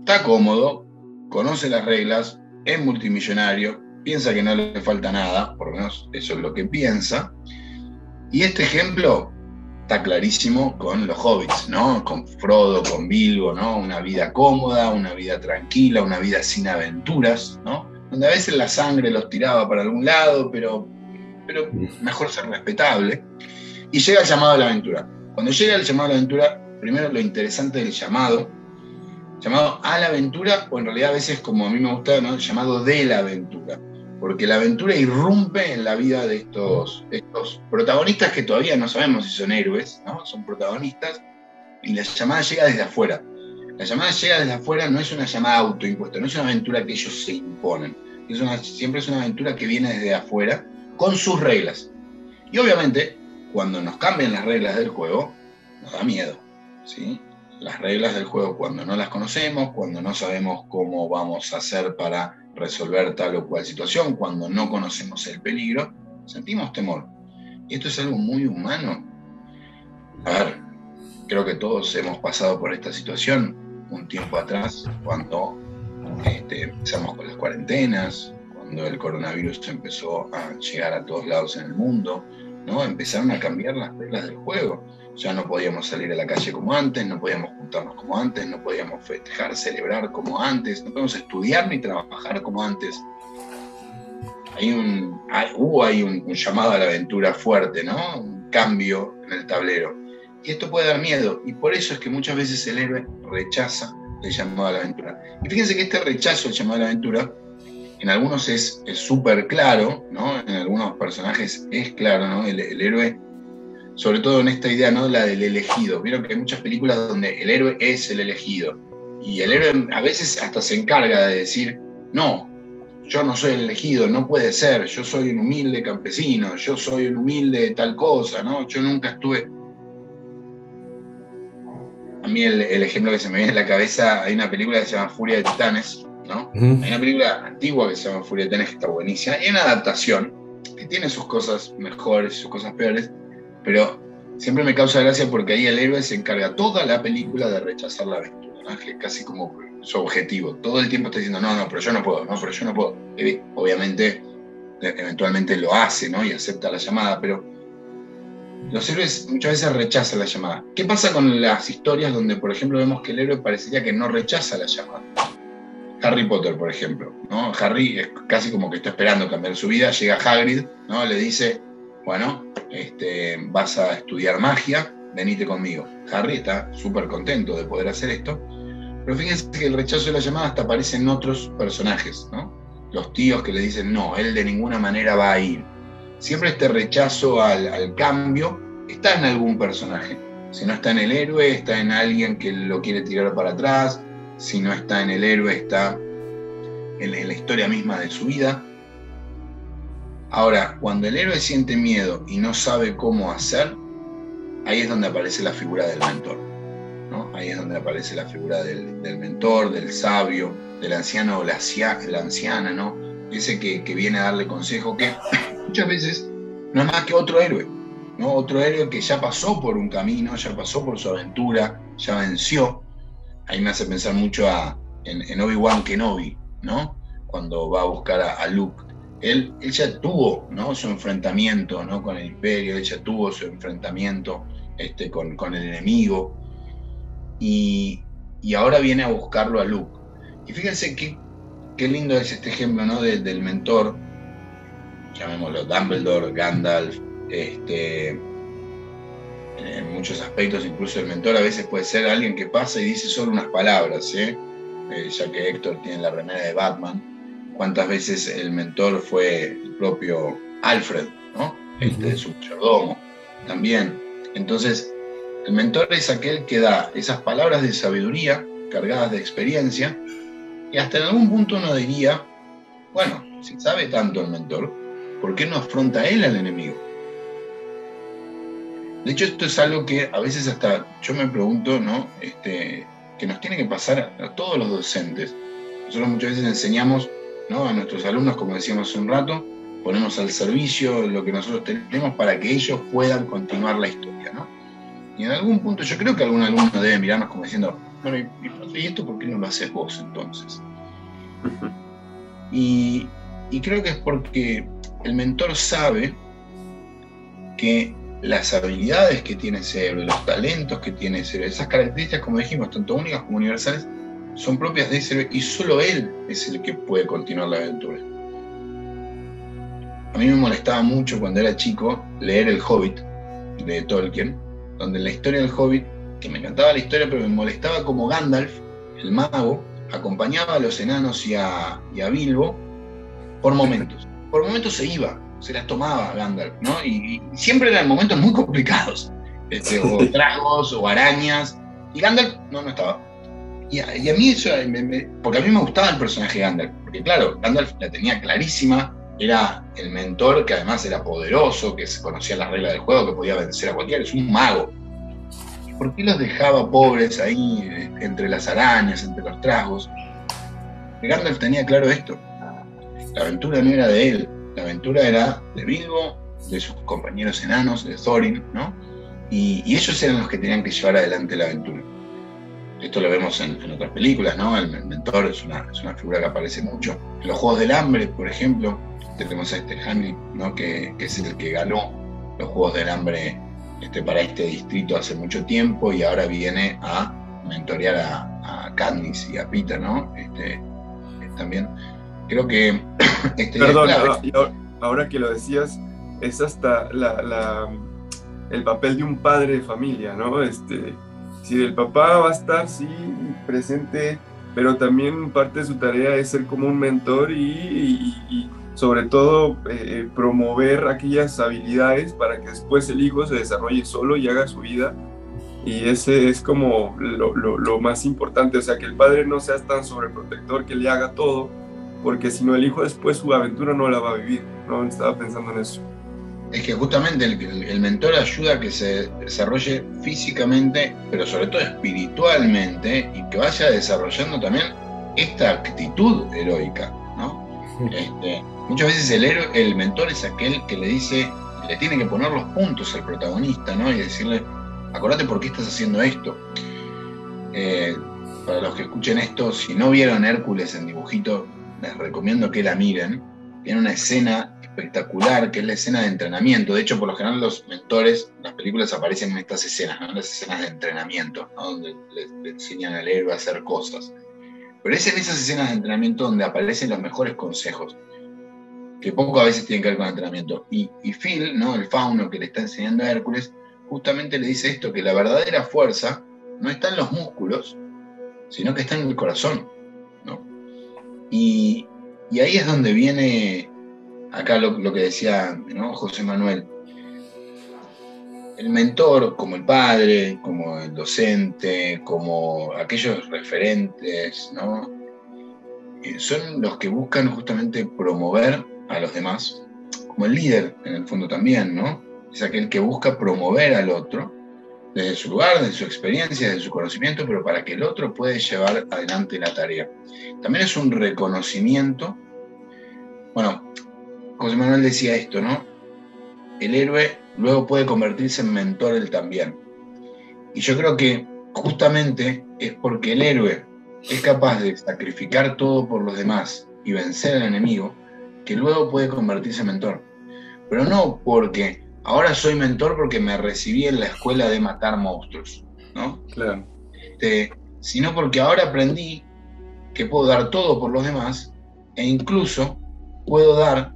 está cómodo, conoce las reglas, es multimillonario, piensa que no le falta nada, por lo menos eso es lo que piensa. Y este ejemplo está clarísimo con los hobbits, ¿no? Con Frodo, con Bilbo, ¿no? Una vida cómoda, una vida tranquila, una vida sin aventuras, ¿no? Donde a veces la sangre los tiraba para algún lado, pero mejor ser respetable. Y llega el llamado a la aventura. Cuando llega el llamado a la aventura, primero lo interesante del llamado a la aventura, o en realidad a veces, como a mí me gusta, ¿no? El llamado de la aventura. Porque la aventura irrumpe en la vida de estos protagonistas que todavía no sabemos si son héroes, ¿no? Son protagonistas, y la llamada llega desde afuera. La llamada llega desde afuera, no es una llamada autoimpuesta, no es una aventura que ellos se imponen. Siempre es una aventura que viene desde afuera, con sus reglas. Y obviamente, cuando nos cambian las reglas del juego, nos da miedo, ¿sí? Las reglas del juego, cuando no las conocemos, cuando no sabemos cómo vamos a hacer para resolver tal o cual situación, cuando no conocemos el peligro, sentimos temor. Y esto es algo muy humano. A ver, creo que todos hemos pasado por esta situación un tiempo atrás, cuando empezamos con las cuarentenas, cuando el coronavirus empezó a llegar a todos lados en el mundo, ¿no? Empezaron a cambiar las reglas del juego. Ya no podíamos salir a la calle como antes, no podíamos juntarnos como antes, no podíamos festejar, celebrar como antes, no podíamos estudiar ni trabajar como antes. Hubo ahí un llamado a la aventura fuerte, ¿no? Un cambio en el tablero. Y esto puede dar miedo, y por eso es que muchas veces el héroe rechaza el llamado a la aventura. Y fíjense que este rechazo al llamado a la aventura, en algunos es súper claro, ¿no? En algunos personajes es claro, ¿no? El héroe, sobre todo en esta idea, ¿no? La del elegido. Vieron que hay muchas películas donde el héroe es el elegido. Y el héroe a veces hasta se encarga de decir, no, yo no soy el elegido, no puede ser, yo soy un humilde campesino, yo soy un humilde tal cosa, ¿no? Yo nunca estuve... A mí el ejemplo que se me viene en la cabeza, hay una película que se llama Furia de Titanes, ¿no? Hay una película antigua que se llama Furia de Titanes que está buenísima. Hay una adaptación que tiene sus cosas mejores y sus cosas peores, pero siempre me causa gracia porque ahí el héroe se encarga toda la película de rechazar la aventura, ¿no? Que es casi como su objetivo. Todo el tiempo está diciendo, no, pero yo no puedo, no, pero yo no puedo. Obviamente, eventualmente lo hace, ¿no? Y acepta la llamada, pero los héroes muchas veces rechazan la llamada. ¿Qué pasa con las historias donde, por ejemplo, vemos que el héroe parecería que no rechaza la llamada? Harry Potter, por ejemplo, ¿no? Harry es casi como que está esperando cambiar su vida. Llega Hagrid, ¿no? Le dice, bueno, vas a estudiar magia, venite conmigo. Harry está súper contento de poder hacer esto, pero fíjense que el rechazo de la llamada hasta aparece en otros personajes, ¿no? Los tíos que le dicen, no, él de ninguna manera va a ir. siempre este rechazo al cambio está en algún personaje. Si no está en el héroe, está en alguien que lo quiere tirar para atrás. Si no está en el héroe, está en la historia misma de su vida. Ahora, cuando el héroe siente miedo y no sabe cómo hacer, ahí es donde aparece la figura del mentor, ¿no? Ahí es donde aparece la figura del mentor, del sabio, del anciano o la anciana, ¿no? Ese que viene a darle consejo, que muchas veces no es más que otro héroe, ¿no? Otro héroe que ya pasó por un camino, ya pasó por su aventura, ya venció. Ahí me hace pensar mucho en Obi-Wan Kenobi, ¿no? Cuando va a buscar a Luke. Él ya tuvo, ¿no?, su enfrentamiento, ¿no?, con el Imperio, él ya tuvo su enfrentamiento con el enemigo, y ahora viene a buscarlo a Luke. Y fíjense qué lindo es este ejemplo, ¿no?, del mentor, llamémoslo Dumbledore, Gandalf, en muchos aspectos. Incluso el mentor a veces puede ser alguien que pasa y dice solo unas palabras, ya que Héctor tiene la remera de Batman. ¿Cuántas veces el mentor fue el propio Alfred, ¿no? Su mayordomo también? Entonces, el mentor es aquel que da esas palabras de sabiduría cargadas de experiencia, y hasta en algún punto uno diría, bueno, si sabe tanto el mentor, ¿por qué no afronta él al enemigo? De hecho, esto es algo que a veces hasta yo me pregunto, ¿no? Que nos tiene que pasar a todos los docentes. Nosotros muchas veces enseñamos, ¿no?, a nuestros alumnos, como decíamos hace un rato, ponemos al servicio lo que nosotros tenemos para que ellos puedan continuar la historia, ¿no? Y en algún punto yo creo que algún alumno debe mirarnos como diciendo, bueno, ¿y esto por qué no lo haces vos entonces? Y creo que es porque el mentor sabe que las habilidades que tiene ese héroe, los talentos que tiene ese héroe, esas características, como dijimos, tanto únicas como universales, son propias de ese héroe, y solo él es el que puede continuar la aventura. A mí me molestaba mucho cuando era chico leer El Hobbit de Tolkien, donde en la historia del Hobbit, que me encantaba la historia, pero me molestaba como Gandalf, el mago, acompañaba a los enanos y a Bilbo por momentos. Por momentos se iba, se las tomaba Gandalf, ¿no? Y siempre eran momentos muy complicados, o tragos o arañas, y Gandalf no estaba. Y a mí eso, porque a mí me gustaba el personaje de Gandalf, porque claro, Gandalf la tenía clarísima, era el mentor que además era poderoso, que conocía las reglas del juego, que podía vencer a cualquiera, es un mago. ¿Y por qué los dejaba pobres ahí, entre las arañas, entre los tragos? Gandalf tenía claro esto: la aventura no era de él, la aventura era de Bilbo, de sus compañeros enanos, de Thorin, ¿no? Y ellos eran los que tenían que llevar adelante la aventura. Esto lo vemos en otras películas, ¿no? El mentor es una figura que aparece mucho. En los Juegos del Hambre, por ejemplo, tenemos a Hamlet, ¿no?, que es el que ganó los Juegos del Hambre para este distrito hace mucho tiempo, y ahora viene a mentorear a Katniss y a Peter, ¿no? También creo que Perdón, ahora que lo decías, es hasta el papel de un padre de familia, ¿no? Si el papá va a estar, sí, presente, pero también parte de su tarea es ser como un mentor y sobre todo promover aquellas habilidades para que después el hijo se desarrolle solo y haga su vida. Y ese es como lo más importante, o sea, que el padre no sea tan sobreprotector que le haga todo, porque si no, el hijo después su aventura no la va a vivir, ¿no? Estaba pensando en eso. Es que justamente el mentor ayuda a que se desarrolle físicamente, pero sobre todo espiritualmente, y que vaya desarrollando también esta actitud heroica, ¿no? Muchas veces el mentor es aquel que le tiene que poner los puntos al protagonista, ¿no? Y decirle, acordate por qué estás haciendo esto. Para los que escuchen esto, si no vieron Hércules en dibujito, les recomiendo que la miren. Tiene una escena espectacular, que es la escena de entrenamiento. De hecho, por lo general los mentores en las películas aparecen en estas escenas, ¿no? Las escenas de entrenamiento, ¿no?, donde le enseñan al héroe a hacer cosas. Pero es en esas escenas de entrenamiento donde aparecen los mejores consejos, que poco a veces tienen que ver con el entrenamiento. Y Phil, ¿no?, el fauno que le está enseñando a Hércules, justamente le dice esto, que la verdadera fuerza no está en los músculos, sino que está en el corazón, ¿no? Y ahí es donde viene acá lo que decía, ¿no?, José Manuel, el mentor, como el padre, como el docente, como aquellos referentes, ¿no?, son los que buscan justamente promover a los demás, como el líder en el fondo también, ¿no? Es aquel que busca promover al otro desde su lugar, desde su experiencia, desde su conocimiento, pero para que el otro pueda llevar adelante la tarea. También es un reconocimiento. Bueno, José Manuel decía esto, ¿no? El héroe luego puede convertirse en mentor él también. Y yo creo que justamente es porque el héroe es capaz de sacrificar todo por los demás y vencer al enemigo, que luego puede convertirse en mentor. Pero no porque ahora soy mentor porque me recibí en la escuela de matar monstruos, ¿no? Claro. Sino porque ahora aprendí que puedo dar todo por los demás e incluso puedo dar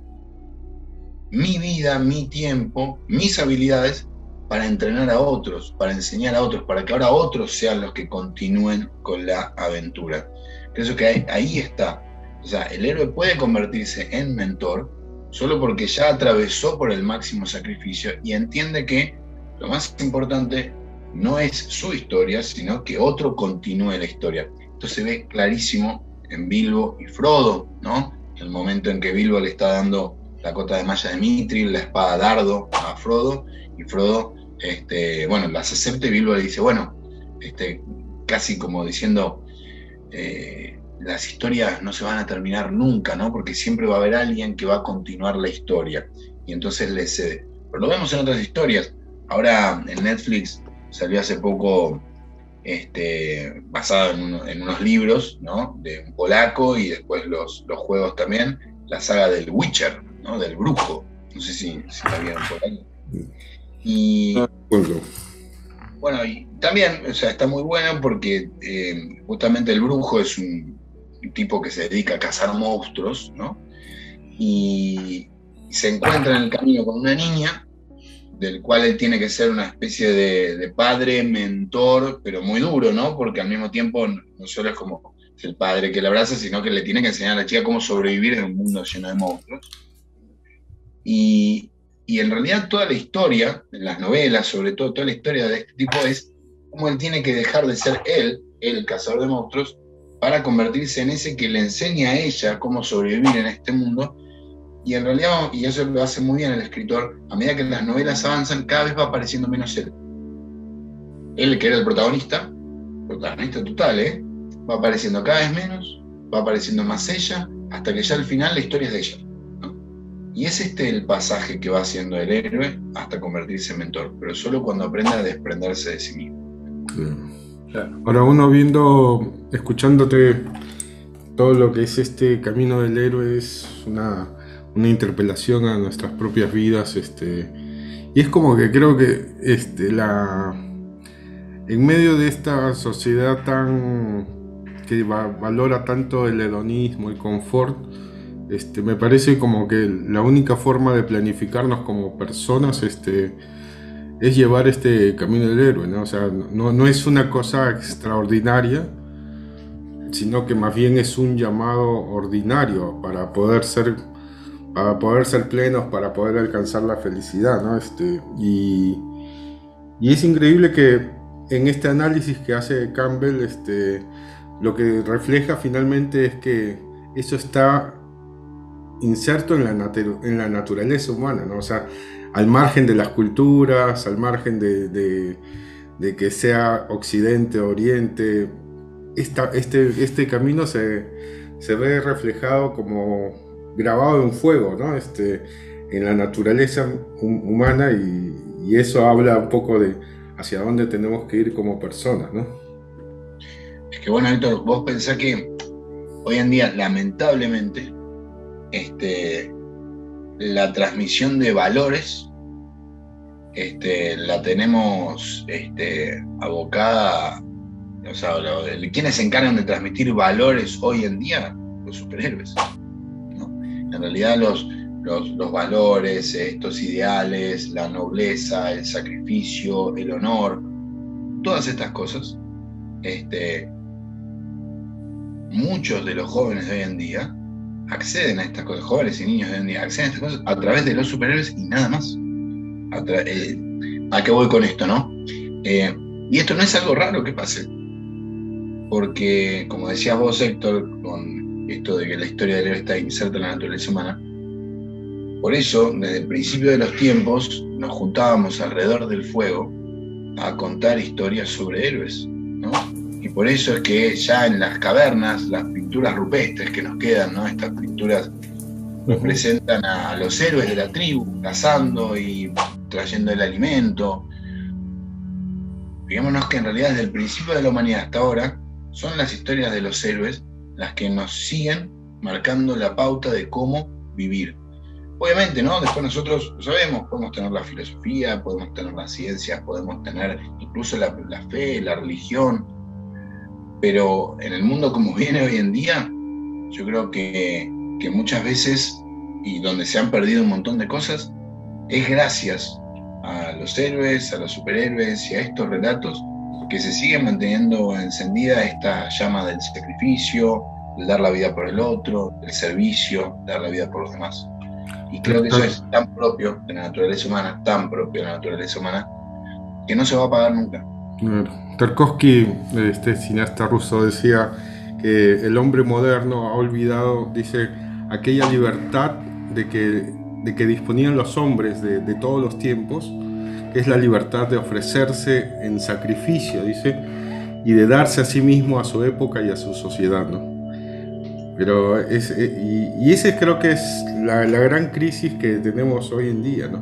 mi vida, mi tiempo, mis habilidades para entrenar a otros, para enseñar a otros, para que ahora otros sean los que continúen con la aventura. Pienso que ahí está. O sea, el héroe puede convertirse en mentor solo porque ya atravesó por el máximo sacrificio y entiende que lo más importante no es su historia, sino que otro continúe la historia. Esto se ve clarísimo en Bilbo y Frodo, ¿no? El momento en que Bilbo le está dando la cota de malla de Mithril, la espada dardo a Frodo, y Frodo, bueno, las acepta y Bilbo le dice, bueno, casi como diciendo, las historias no se van a terminar nunca, ¿no? Porque siempre va a haber alguien que va a continuar la historia, y entonces le cede. Pero lo vemos en otras historias. Ahora en Netflix salió hace poco, basado en unos libros, ¿no?, de un polaco, y después los juegos también, la saga del Witcher, ¿no?, del brujo. No sé si la vieron por ahí. Y bueno, y también, o sea, está muy bueno porque justamente el brujo es un tipo que se dedica a cazar monstruos, ¿no? Y se encuentra en el camino con una niña, del cual él tiene que ser una especie de padre, mentor, pero muy duro, ¿no? Porque al mismo tiempo no solo es como el padre que la abraza, sino que le tiene que enseñar a la chica cómo sobrevivir en un mundo lleno de monstruos. Y en realidad toda la historia, en las novelas sobre todo, toda la historia de este tipo es cómo él tiene que dejar de ser él, el cazador de monstruos, para convertirse en ese que le enseña a ella cómo sobrevivir en este mundo. Y en realidad, y eso lo hace muy bien el escritor, a medida que las novelas avanzan, cada vez va apareciendo menos él. Él, que era el protagonista total, va apareciendo cada vez menos, va apareciendo más ella, hasta que ya al final la historia es de ella, ¿no? Y es el pasaje que va haciendo el héroe hasta convertirse en mentor, pero solo cuando aprende a desprenderse de sí mismo. Claro. Ahora uno escuchándote, todo lo que es este camino del héroe es una interpelación a nuestras propias vidas, y es como que creo que en medio de esta sociedad que valora tanto el hedonismo, el confort, me parece como que la única forma de planificarnos como personas es llevar este camino del héroe, ¿no? O sea, no es una cosa extraordinaria, sino que más bien es un llamado ordinario para poder ser plenos, para poder alcanzar la felicidad, ¿no? Y es increíble que en este análisis que hace Campbell, lo que refleja finalmente es que eso está inserto en la naturaleza humana, ¿no? O sea, al margen de las culturas, al margen de que sea Occidente o Oriente, este camino se ve reflejado como grabado en fuego, ¿no? En la naturaleza humana, y eso habla un poco de hacia dónde tenemos que ir como personas, ¿no? Es que bueno, Héctor, vos pensás que hoy en día, lamentablemente, la transmisión de valores la tenemos abocada, o sea, ¿quiénes se encargan de transmitir valores hoy en día? Los superhéroes, ¿no? En realidad los valores, estos ideales, la nobleza, el sacrificio, el honor, todas estas cosas, muchos de los jóvenes de hoy en día acceden a estas cosas, jóvenes y niños de hoy en día, acceden a estas cosas a través de los superhéroes y nada más. ¿A qué voy con esto, no? Y esto no es algo raro que pase, porque, como decías vos, Héctor, con esto de que la historia del héroe está inserta en la naturaleza humana, por eso, desde el principio de los tiempos, nos juntábamos alrededor del fuego a contar historias sobre héroes, ¿no? Y por eso es que ya en las cavernas, las pinturas rupestres que nos quedan, ¿no? Estas pinturas representan a los héroes de la tribu, cazando y trayendo el alimento. Fijémonos que en realidad desde el principio de la humanidad hasta ahora, son las historias de los héroes las que nos siguen marcando la pauta de cómo vivir. Obviamente, ¿no? Después nosotros lo sabemos, podemos tener la filosofía, podemos tener las ciencias, podemos tener incluso la fe, la religión, pero en el mundo como viene hoy en día, yo creo que muchas veces, y donde se han perdido un montón de cosas, es gracias a los héroes, a los superhéroes y a estos relatos que se sigue manteniendo encendida esta llama del sacrificio, el dar la vida por el otro, el servicio, dar la vida por los demás. Y creo que eso es tan propio de la naturaleza humana, que no se va a apagar nunca. Tarkovsky, este cineasta ruso, decía que el hombre moderno ha olvidado, dice, aquella libertad de que disponían los hombres de todos los tiempos, que es la libertad de ofrecerse en sacrificio, dice, y de darse a sí mismo, a su época y a su sociedad, ¿no? Pero ese creo que es la gran crisis que tenemos hoy en día, ¿no?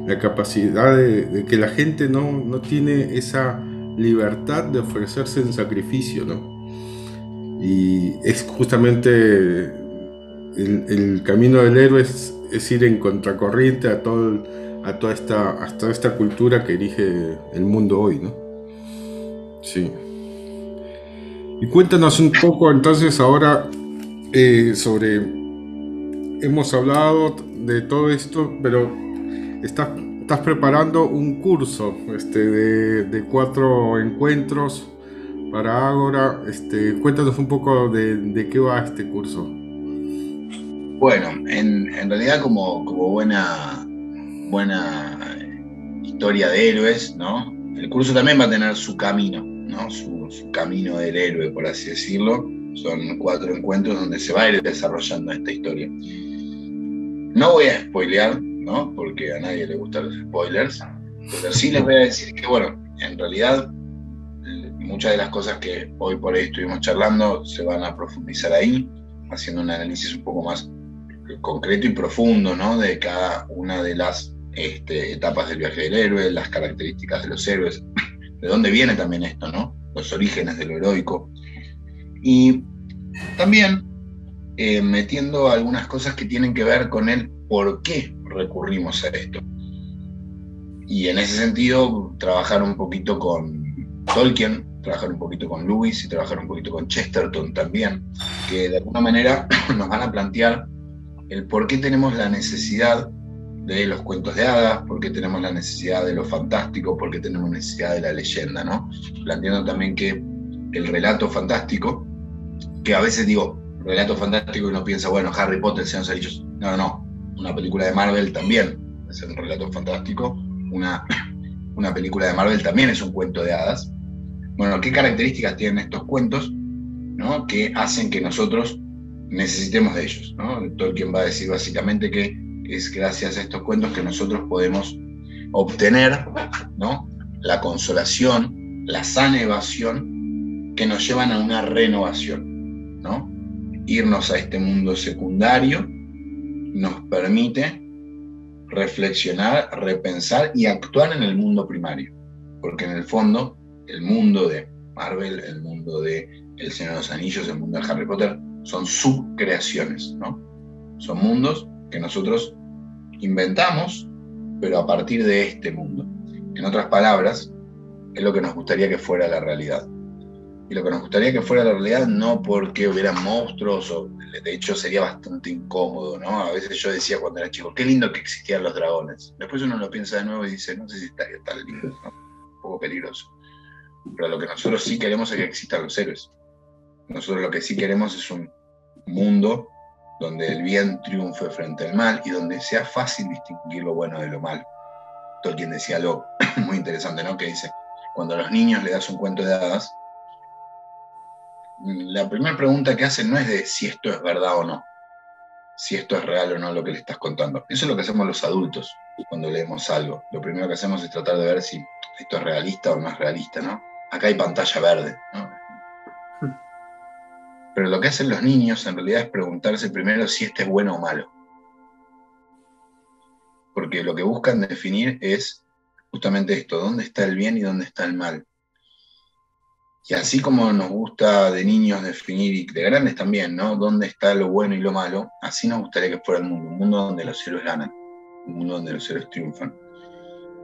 La capacidad de que la gente no tiene esa libertad de ofrecerse en sacrificio, ¿no? Y es justamente el camino del héroe es ir en contracorriente a toda esta cultura que erige el mundo hoy, ¿no? Sí. Y cuéntanos un poco entonces ahora hemos hablado de todo esto, pero estás preparando un curso de 4 encuentros para Ágora. Cuéntanos un poco de qué va este curso. Bueno, en realidad como buena historia de héroes, ¿no? El curso también va a tener su camino, ¿no? Su camino del héroe, por así decirlo. Son 4 encuentros donde se va a ir desarrollando esta historia. No voy a spoilear, ¿no? Porque a nadie le gustan los spoilers, pero sí les voy a decir que, bueno, en realidad muchas de las cosas que hoy por hoy estuvimos charlando se van a profundizar ahí, haciendo un análisis un poco más concreto y profundo, ¿no? De cada una de las etapas del viaje del héroe, las características de los héroes, de dónde viene también esto, ¿no? Los orígenes de lo heroico. Y también metiendo algunas cosas que tienen que ver con el por qué recurrimos a esto. Y en ese sentido, trabajar un poquito con Tolkien, trabajar un poquito con Lewis y trabajar un poquito con Chesterton también, que de alguna manera nos van a plantear el por qué tenemos la necesidad de los cuentos de hadas, por qué tenemos la necesidad de lo fantástico, por qué tenemos necesidad de la leyenda, ¿no? Planteando también que el relato fantástico, que a veces digo, relato fantástico y uno piensa, bueno, Harry Potter, Señor de los Anillos. No, una película de Marvel también es un relato fantástico, una película de Marvel también es un cuento de hadas. Bueno, ¿qué características tienen estos cuentos, ¿no? Que hacen que nosotros necesitemos de ellos, ¿no? Tolkien va a decir básicamente que es gracias a estos cuentos que nosotros podemos obtener, ¿no? La consolación, la sana evasión que nos llevan a una renovación, ¿no? Irnos a este mundo secundario nos permite reflexionar, repensar y actuar en el mundo primario, porque en el fondo el mundo de Marvel, el mundo de El Señor de los Anillos, el mundo de Harry Potter son subcreaciones, ¿no? Son mundos que nosotros inventamos, pero a partir de este mundo. En otras palabras, es lo que nos gustaría que fuera la realidad. Y lo que nos gustaría que fuera la realidad no porque hubieran monstruos, o de hecho sería bastante incómodo, ¿no? A veces yo decía cuando era chico, qué lindo que existían los dragones. Después uno lo piensa de nuevo y dice, no sé si estaría tan lindo, ¿no? Un poco peligroso. Pero lo que nosotros sí queremos es que existan los héroes. Nosotros lo que sí queremos es un mundo donde el bien triunfe frente al mal y donde sea fácil distinguir lo bueno de lo malo. Tolkien decía algo muy interesante, ¿no? Que dice, cuando a los niños le das un cuento de hadas, la primera pregunta que hacen no es de si esto es verdad o no, si esto es real o no lo que le estás contando. Eso es lo que hacemos los adultos cuando leemos algo. Lo primero que hacemos es tratar de ver si esto es realista o no es realista, ¿no? Acá hay pantalla verde, ¿no? Pero lo que hacen los niños en realidad es preguntarse primero si este es bueno o malo. Porque lo que buscan definir es justamente esto, dónde está el bien y dónde está el mal. Y así como nos gusta de niños definir, y de grandes también, ¿no? Dónde está lo bueno y lo malo, así nos gustaría que fuera el mundo. Un mundo donde los héroes ganan, un mundo donde los héroes triunfan.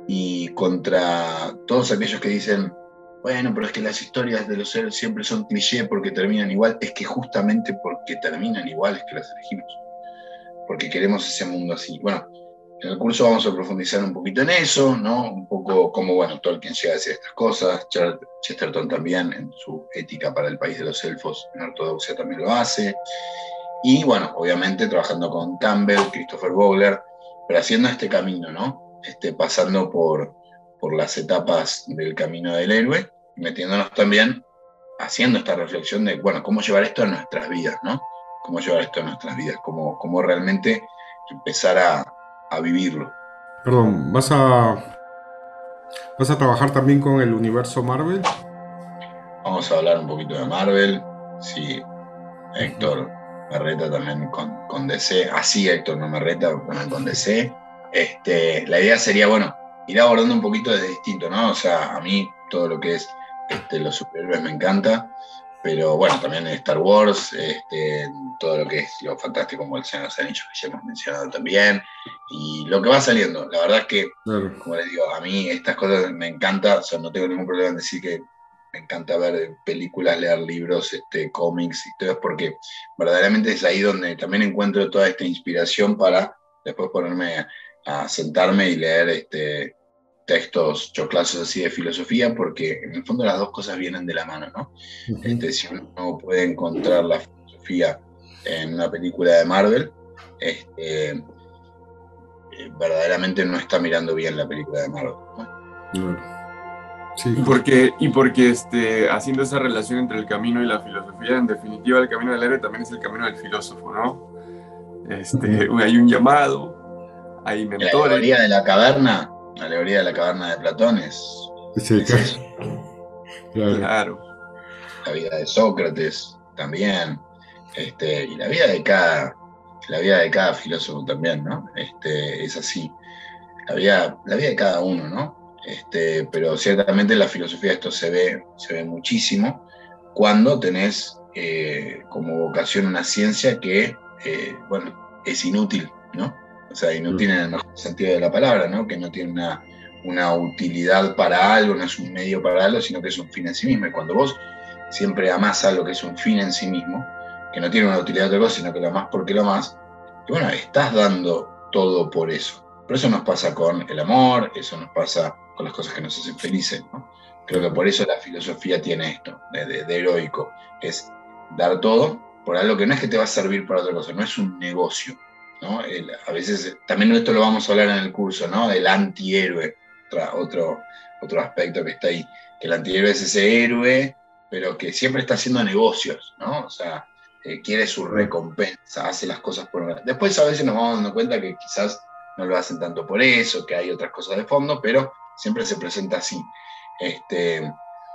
Y contra todos aquellos que dicen, bueno, pero es que las historias de los héroes siempre son cliché porque terminan igual, es que justamente porque terminan igual es que las elegimos. Porque queremos ese mundo así. Bueno, en el curso vamos a profundizar un poquito en eso, ¿no? Un poco cómo, bueno, Tolkien llega a decir estas cosas, Chesterton también en su Ética para el País de los Elfos, en Ortodoxia también lo hace. Y bueno, obviamente trabajando con Campbell, Christopher Vogler, pero haciendo este camino, ¿no? Pasando por las etapas del camino del héroe, metiéndonos también, haciendo esta reflexión de, bueno, cómo llevar esto a nuestras vidas, ¿no? Cómo llevar esto a nuestras vidas, cómo realmente empezar a vivirlo. Perdón, ¿vas a trabajar también con el universo Marvel? Vamos a hablar un poquito de Marvel. Sí, Héctor Marreta también con DC. Así Héctor no Marreta, también con DC. La idea sería, bueno, ir abordando un poquito desde distinto, ¿no? O sea, a mí todo lo que es los superhéroes me encanta, pero bueno, también Star Wars, todo lo que es lo fantástico como el Señor de los Anillos, que ya hemos mencionado también, y lo que va saliendo. La verdad es que, claro, como les digo, a mí estas cosas me encantan, o sea, no tengo ningún problema en decir que me encanta ver películas, leer libros, cómics y todo, porque verdaderamente es ahí donde también encuentro toda esta inspiración para después ponerme a sentarme y leer textos choclazos así de filosofía, porque en el fondo las dos cosas vienen de la mano, ¿no? Uh-huh. Si uno puede encontrar la filosofía en una película de Marvel, verdaderamente no está mirando bien la película de Marvel, ¿no? Sí. Y porque haciendo esa relación entre el camino y la filosofía, en definitiva el camino del héroe también es el camino del filósofo, ¿no? Hay un llamado, hay mentores. La alegoría de la caverna de Platón es eso. Claro. La vida de Sócrates también, y la vida de cada filósofo también, ¿no? Es así. La vida de cada uno, ¿no? Pero ciertamente en la filosofía esto se ve muchísimo cuando tenés como vocación una ciencia que, bueno, es inútil, ¿no? O sea, inútil en el mejor sentido de la palabra, ¿no? Que no tiene una utilidad para algo, no es un medio para algo, sino que es un fin en sí mismo. Y cuando vos siempre amás algo que es un fin en sí mismo, que no tiene una utilidad de otra cosa, sino que lo amás porque lo amás, y bueno, estás dando todo por eso. Pero eso nos pasa con el amor, eso nos pasa con las cosas que nos hacen felices, ¿no? Creo que por eso la filosofía tiene esto, de heroico, es dar todo por algo que no es que te va a servir para otra cosa, no es un negocio, ¿no? A veces, también esto lo vamos a hablar en el curso, ¿no? El antihéroe, otro aspecto que está ahí, que el antihéroe es ese héroe, pero que siempre está haciendo negocios, ¿no? O sea, quiere su recompensa, hace las cosas por... Después a veces nos vamos dando cuenta que quizás no lo hacen tanto por eso, que hay otras cosas de fondo, pero siempre se presenta así.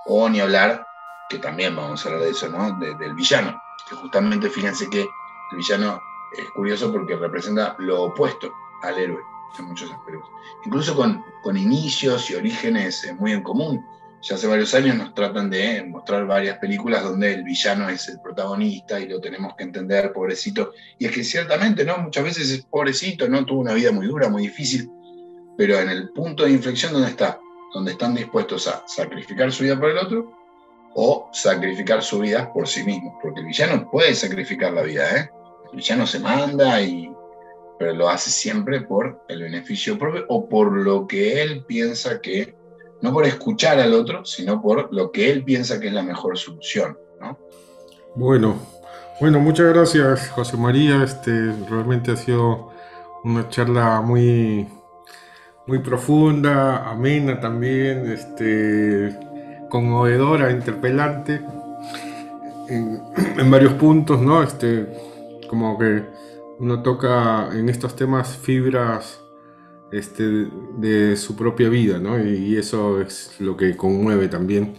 O ni hablar, que también vamos a hablar de eso, ¿no? Del villano, que justamente fíjense que el villano es curioso porque representa lo opuesto al héroe en muchos aspectos. Incluso con inicios y orígenes muy en común. Ya hace varios años nos tratan de mostrar varias películas donde el villano es el protagonista y lo tenemos que entender, pobrecito. Y es que ciertamente, ¿no? Muchas veces es pobrecito, ¿no? Tuvo una vida muy dura, muy difícil, pero en el punto de inflexión, ¿dónde está? Donde están dispuestos a sacrificar su vida por el otro o sacrificar su vida por sí mismos. Porque el villano puede sacrificar la vida, ¿eh? El villano se manda, pero lo hace siempre por el beneficio propio o por lo que él piensa que... No por escuchar al otro, sino por lo que él piensa que es la mejor solución, ¿no? Bueno, Bueno, muchas gracias, José María. Realmente ha sido una charla muy profunda, amena también, conmovedora, interpelante en varios puntos, ¿no? Como que uno toca en estos temas fibras de su propia vida, ¿no? Y eso es lo que conmueve también.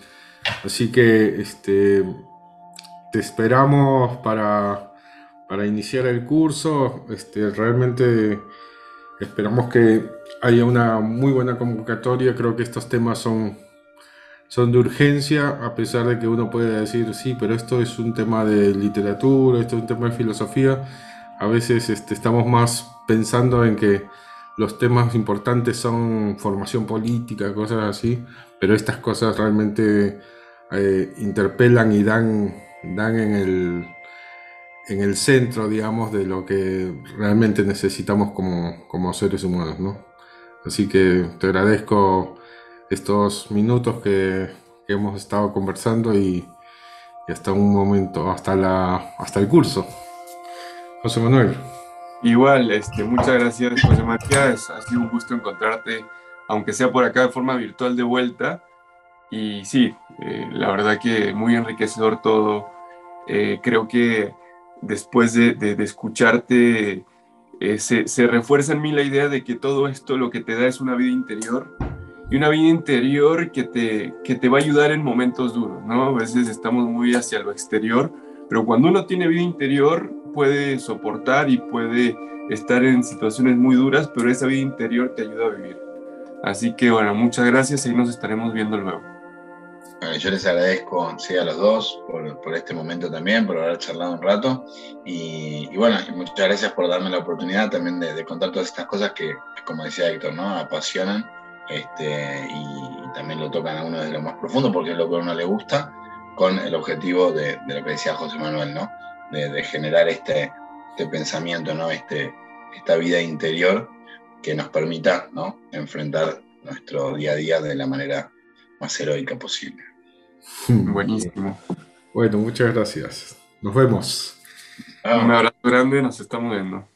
Así que te esperamos para iniciar el curso. Realmente esperamos que haya una muy buena convocatoria. Creo que estos temas son de urgencia, a pesar de que uno puede decir, sí, pero esto es un tema de literatura, esto es un tema de filosofía. A veces estamos más pensando en que los temas importantes son formación política, cosas así, pero estas cosas realmente interpelan y dan en el centro, digamos, de lo que realmente necesitamos como seres humanos, ¿no? Así que te agradezco estos minutos que hemos estado conversando y hasta un momento, hasta el curso. José Manuel. Igual, muchas gracias, José María. Ha sido un gusto encontrarte, aunque sea por acá de forma virtual de vuelta. Y sí, la verdad que muy enriquecedor todo. Creo que después de escucharte, se refuerza en mí la idea de que todo esto lo que te da es una vida interior, y una vida interior que te va a ayudar en momentos duros, ¿no? A veces estamos muy hacia lo exterior, pero cuando uno tiene vida interior puede soportar y puede estar en situaciones muy duras, pero esa vida interior te ayuda a vivir. Así que bueno, muchas gracias y nos estaremos viendo luego. Bueno, yo les agradezco, sí, a los dos por este momento también, por haber charlado un rato. Y bueno, y muchas gracias por darme la oportunidad también de contar todas estas cosas que, como decía Héctor, ¿no? Apasionan, y también lo tocan a uno desde lo más profundo, porque es lo que a uno le gusta, con el objetivo de lo que decía José Manuel, ¿no? De generar este pensamiento, ¿no? Esta vida interior que nos permita, ¿no? Enfrentar nuestro día a día de la manera más heroica posible. Buenísimo. Bueno, muchas gracias. Nos vemos. Un abrazo grande, nos estamos viendo.